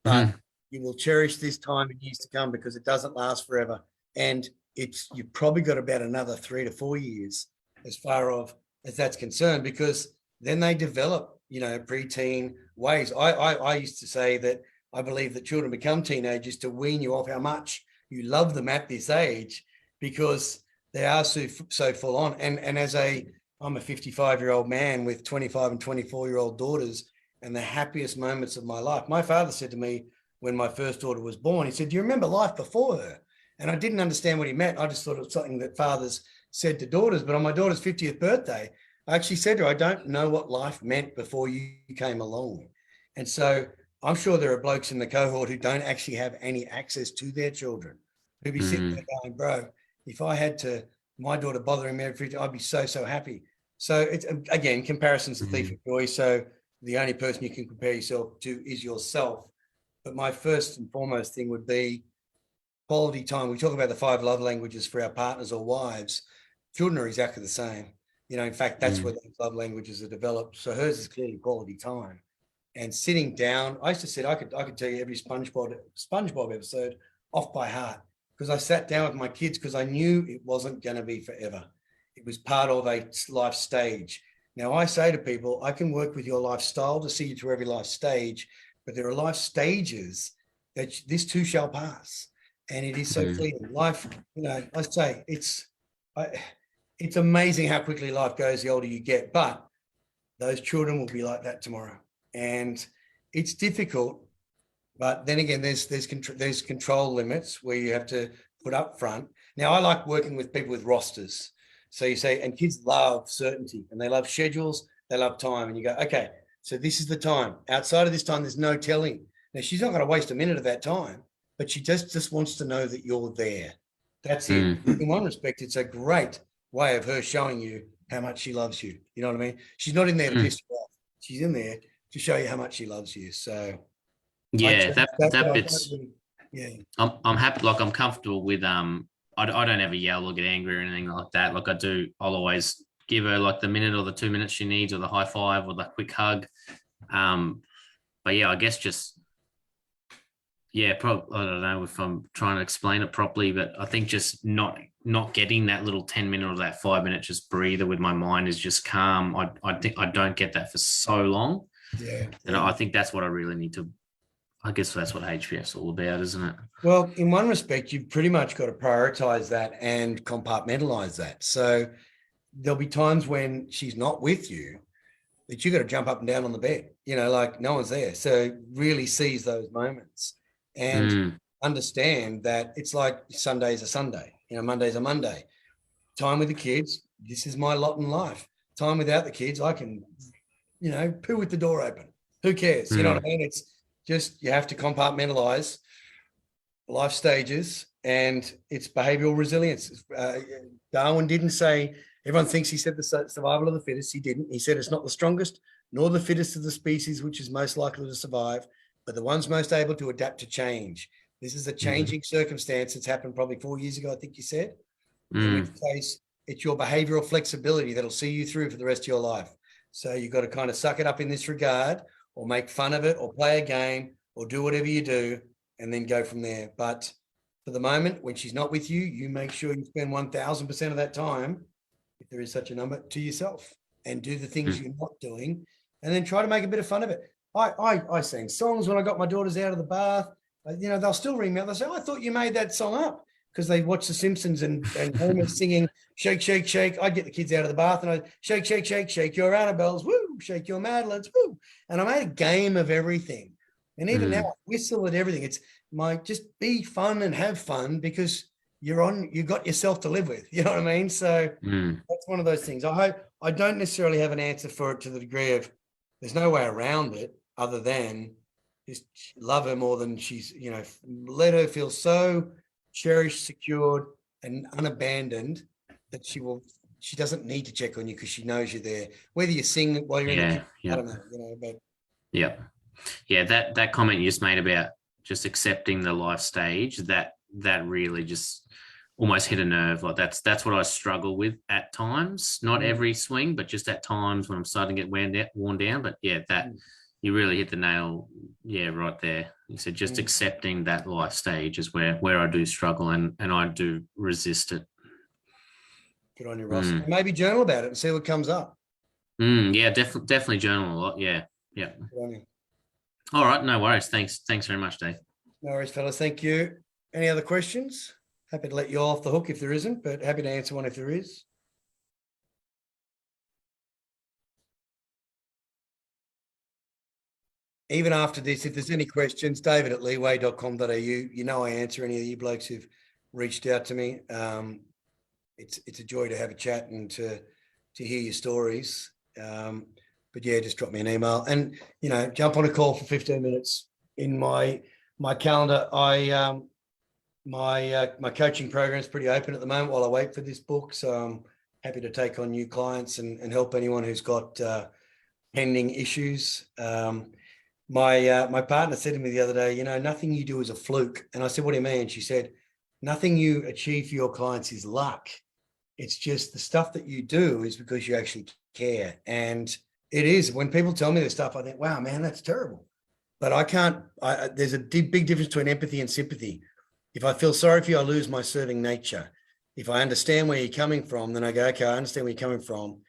but you will cherish this time in years to come, because it doesn't last forever. And you've probably got about another 3 to 4 years as far as that's concerned, because then they develop, preteen ways. I used to say that I believe that children become teenagers to wean you off how much you love them at this age, because they are so full on. And I'm a 55-year-old man with 25 and 24-year-old daughters, and the happiest moments of my life. My father said to me when my first daughter was born, he said, do you remember life before her? And I didn't understand what he meant. I just thought it was something that fathers said to daughters. But on my daughter's 50th birthday, I actually said to her, I don't know what life meant before you came along. And so I'm sure there are blokes in the cohort who don't actually have any access to their children, who'd be sitting there going, bro, if I had my daughter bothering me every day, I'd be so happy. So it's, again, comparison's the thief of joy. So the only person you can compare yourself to is yourself. But my first and foremost thing would be quality time. We talk about the 5 love languages for our partners or wives. Children are exactly the same. In fact, that's where those love languages are developed. So hers is clearly quality time. And sitting down, I used to say, I could tell you every SpongeBob episode off by heart, because I sat down with my kids, because I knew it wasn't going to be forever. It was part of a life stage. Now, I say to people, I can work with your lifestyle to see you through every life stage, but there are life stages that this too shall pass. And it is so fleeting. Life, I say it's amazing how quickly life goes the older you get, but those children will be like that tomorrow. And it's difficult, but then again, there's control limits where you have to put up front. Now, I like working with people with rosters. So you say, and kids love certainty and they love schedules, they love time. And you go, okay, so this is the time. Outside of this time, there's no telling. Now, she's not going to waste a minute of that time, but she just wants to know that you're there. That's it. In one respect, it's a great way of her showing you how much she loves you. You know what I mean? She's not in there to piss you off. She's in there to show you how much she loves you. So yeah, that bit's. Yeah, I'm happy. Like I'm comfortable with I don't ever yell or get angry or anything like that. Like I'll always give her like the minute or the 2 minutes she needs, or the high five or the quick hug. But yeah, I guess just I don't know if I'm trying to explain it properly, but I think just not getting that little 10-minute or that 5-minute just breather with my mind is just calm. I think I don't get that for so long. Yeah. And I think that's what I really need to. I guess that's what HPF's all about, isn't it? Well, in one respect, you've pretty much got to prioritize that and compartmentalize that. So there'll be times when she's not with you that you got to jump up and down on the bed, like no one's there. So really seize those moments and understand that it's like Sunday's a Sunday, Monday's a Monday. Time with the kids, this is my lot in life. Time without the kids, I can, poo with the door open. Who cares? You know what I mean? It's just, you have to compartmentalize life stages, and it's behavioral resilience. Darwin didn't say, everyone thinks he said the survival of the fittest. He didn't. He said it's not the strongest nor the fittest of the species which is most likely to survive, but the ones most able to adapt to change. This is a changing circumstance that's happened probably 4 years ago, I think you said. In which case, it's your behavioral flexibility that'll see you through for the rest of your life. So you've got to kind of suck it up in this regard, or make fun of it, or play a game, or do whatever you do, and then go from there. But for the moment, when she's not with you, you make sure you spend 1000% of that time, if there is such a number, to yourself, and do the things you're not doing, and then try to make a bit of fun of it. I sang songs when I got my daughters out of the bath. They'll still ring me up. They'll say, I thought you made that song up, because they watch The Simpsons and Homer singing, shake, shake, shake. I'd get the kids out of the bath and I'd shake, shake, shake, shake your Annabelles, woo, shake your Madeleines, woo. And I made a game of everything. And even now, I whistle at everything. It's just be fun and have fun, because you got yourself to live with. You know what I mean? So that's one of those things. I don't necessarily have an answer for it to the degree of there's no way around it other than just love her more than she's, let her feel so cherished, secured, and unabandoned that she doesn't need to check on you, because she knows you're there. Whether you sing while you're in the kitchen, I don't know, but that comment you just made about just accepting the life stage, that really just almost hit a nerve. Like that's what I struggle with at times. Not every swing, but just at times when I'm starting to get worn down. But that you really hit the nail, right there. You said just accepting that life stage is where I do struggle, and I do resist it. Good on you, Ross. Maybe journal about it and see what comes up. Definitely journal a lot. Yeah. Good on you. All right, no worries. Thanks very much, Dave. No worries, fellas. Thank you. Any other questions? Happy to let you off the hook if there isn't, but happy to answer one if there is. Even after this, if there's any questions, david@leeway.com.au. I answer any of you blokes who've reached out to me. It's a joy to have a chat and to hear your stories. But just drop me an email and, jump on a call for 15 minutes. In my calendar, my coaching program is pretty open at the moment while I wait for this book. So I'm happy to take on new clients and help anyone who's got pending issues. My partner said to me the other day, nothing you do is a fluke. And I said, what do you mean? She said, nothing you achieve for your clients is luck. It's just the stuff that you do is because you actually care. And it is. When people tell me this stuff, I think, wow, man, that's terrible. But I can't, there's a big difference between empathy and sympathy. If I feel sorry for you, I lose my serving nature. If I understand where you're coming from, then I go, okay, I understand where you're coming from.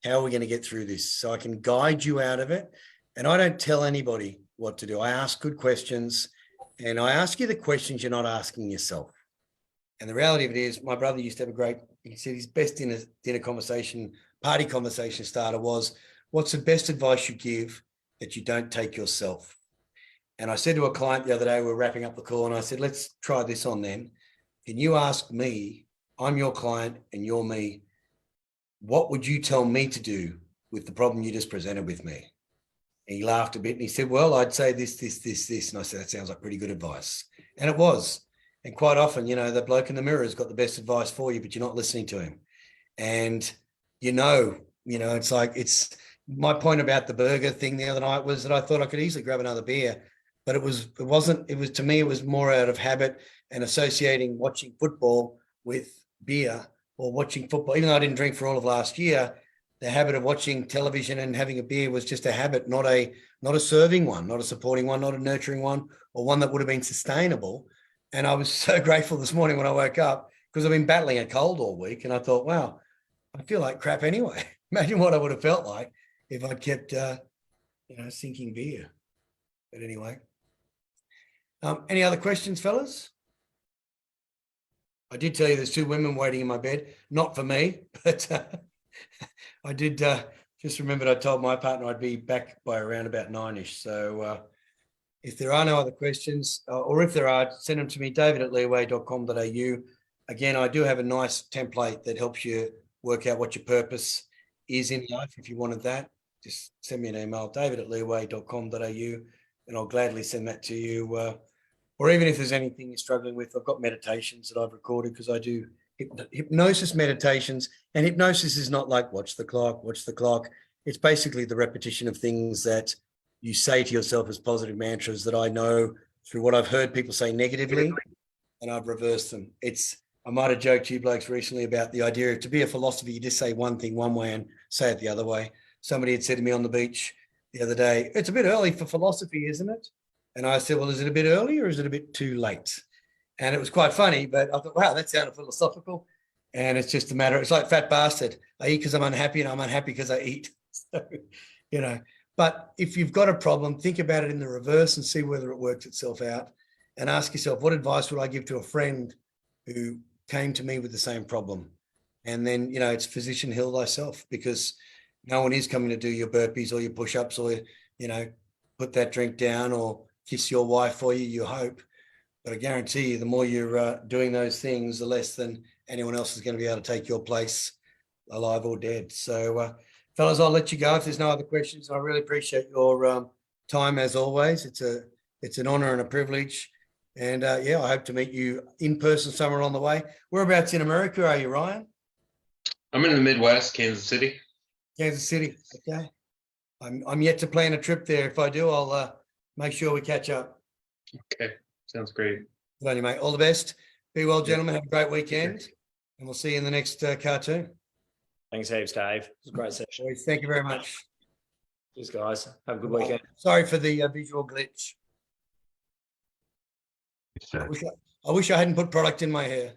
How are we going to get through this? So I can guide you out of it. And I don't tell anybody what to do. I ask good questions And I ask you the questions you're not asking yourself. And the reality of it is, my brother used to have he said his best dinner conversation, party conversation starter was, what's the best advice you give that you don't take yourself? And I said to a client the other day, we're wrapping up the call, and I said, let's try this on then. Can you ask me, I'm your client and you're me, what would you tell me to do with the problem you just presented with me? And he laughed a bit and he said, well, I'd say this. And I said, that sounds like pretty good advice. And it was. And quite often, the bloke in the mirror has got the best advice for you, but you're not listening to him. And, it's my point about the burger thing the other night was that I thought I could easily grab another beer, but it was to me, it was more out of habit and associating watching football with beer or watching football. Even though I didn't drink for all of last year, the habit of watching television and having a beer was just a habit, not a serving one, not a supporting one, not a nurturing one, or one that would have been sustainable. And I was so grateful this morning when I woke up because I've been battling a cold all week. And I thought, wow, I feel like crap anyway. Imagine what I would have felt like if I'd kept, sinking beer. But anyway, any other questions, fellas? I did tell you there's 2 women waiting in my bed, not for me, but I did just remembered I told my partner I'd be back by around about 9ish. So if there are no other questions, or if there are, send them to me, david@leeway.com.au. Again, I do have a nice template that helps you work out what your purpose is in life. If you wanted that, just send me an email, david@leeway.com.au, and I'll gladly send that to you. Or even if there's anything you're struggling with, I've got meditations that I've recorded because I do hypnosis meditations, and hypnosis is not like watch the clock. It's basically the repetition of things that you say to yourself as positive mantras that I know through what I've heard people say negatively, and I've reversed them. I might have joked to you blokes recently about the idea of, to be a philosopher, you just say one thing one way and say it the other way. Somebody had said to me on the beach the other day, it's a bit early for philosophy, isn't it? And I said, well, is it a bit early or is it a bit too late? And it was quite funny, but I thought, wow, that sounded philosophical. And it's just a matter, it's like fat bastard. I eat because I'm unhappy and I'm unhappy because I eat. So, but if you've got a problem, think about it in the reverse and see whether it works itself out, and ask yourself, what advice would I give to a friend who came to me with the same problem? And then, it's physician heal thyself, because no one is coming to do your burpees or your push-ups or, put that drink down or kiss your wife for you, you hope. But I guarantee you, the more you're doing those things, the less than anyone else is going to be able to take your place, alive or dead. So, fellas, I'll let you go if there's no other questions. I really appreciate your time as always. It's an honor and a privilege. And I hope to meet you in person somewhere along the way. Whereabouts in America are you, Ryan? I'm in the Midwest, Kansas City. Kansas City. Okay. I'm yet to plan a trip there. If I do, I'll make sure we catch up. Okay. Sounds great. Good on you, mate. All the best. Be well, gentlemen. Have a great weekend. And we'll see you in the next cartoon. Thanks heaps, Dave. It was a great session. Thank you very much. Cheers, guys. Have a good weekend. Sorry for the visual glitch. I wish I hadn't put product in my hair.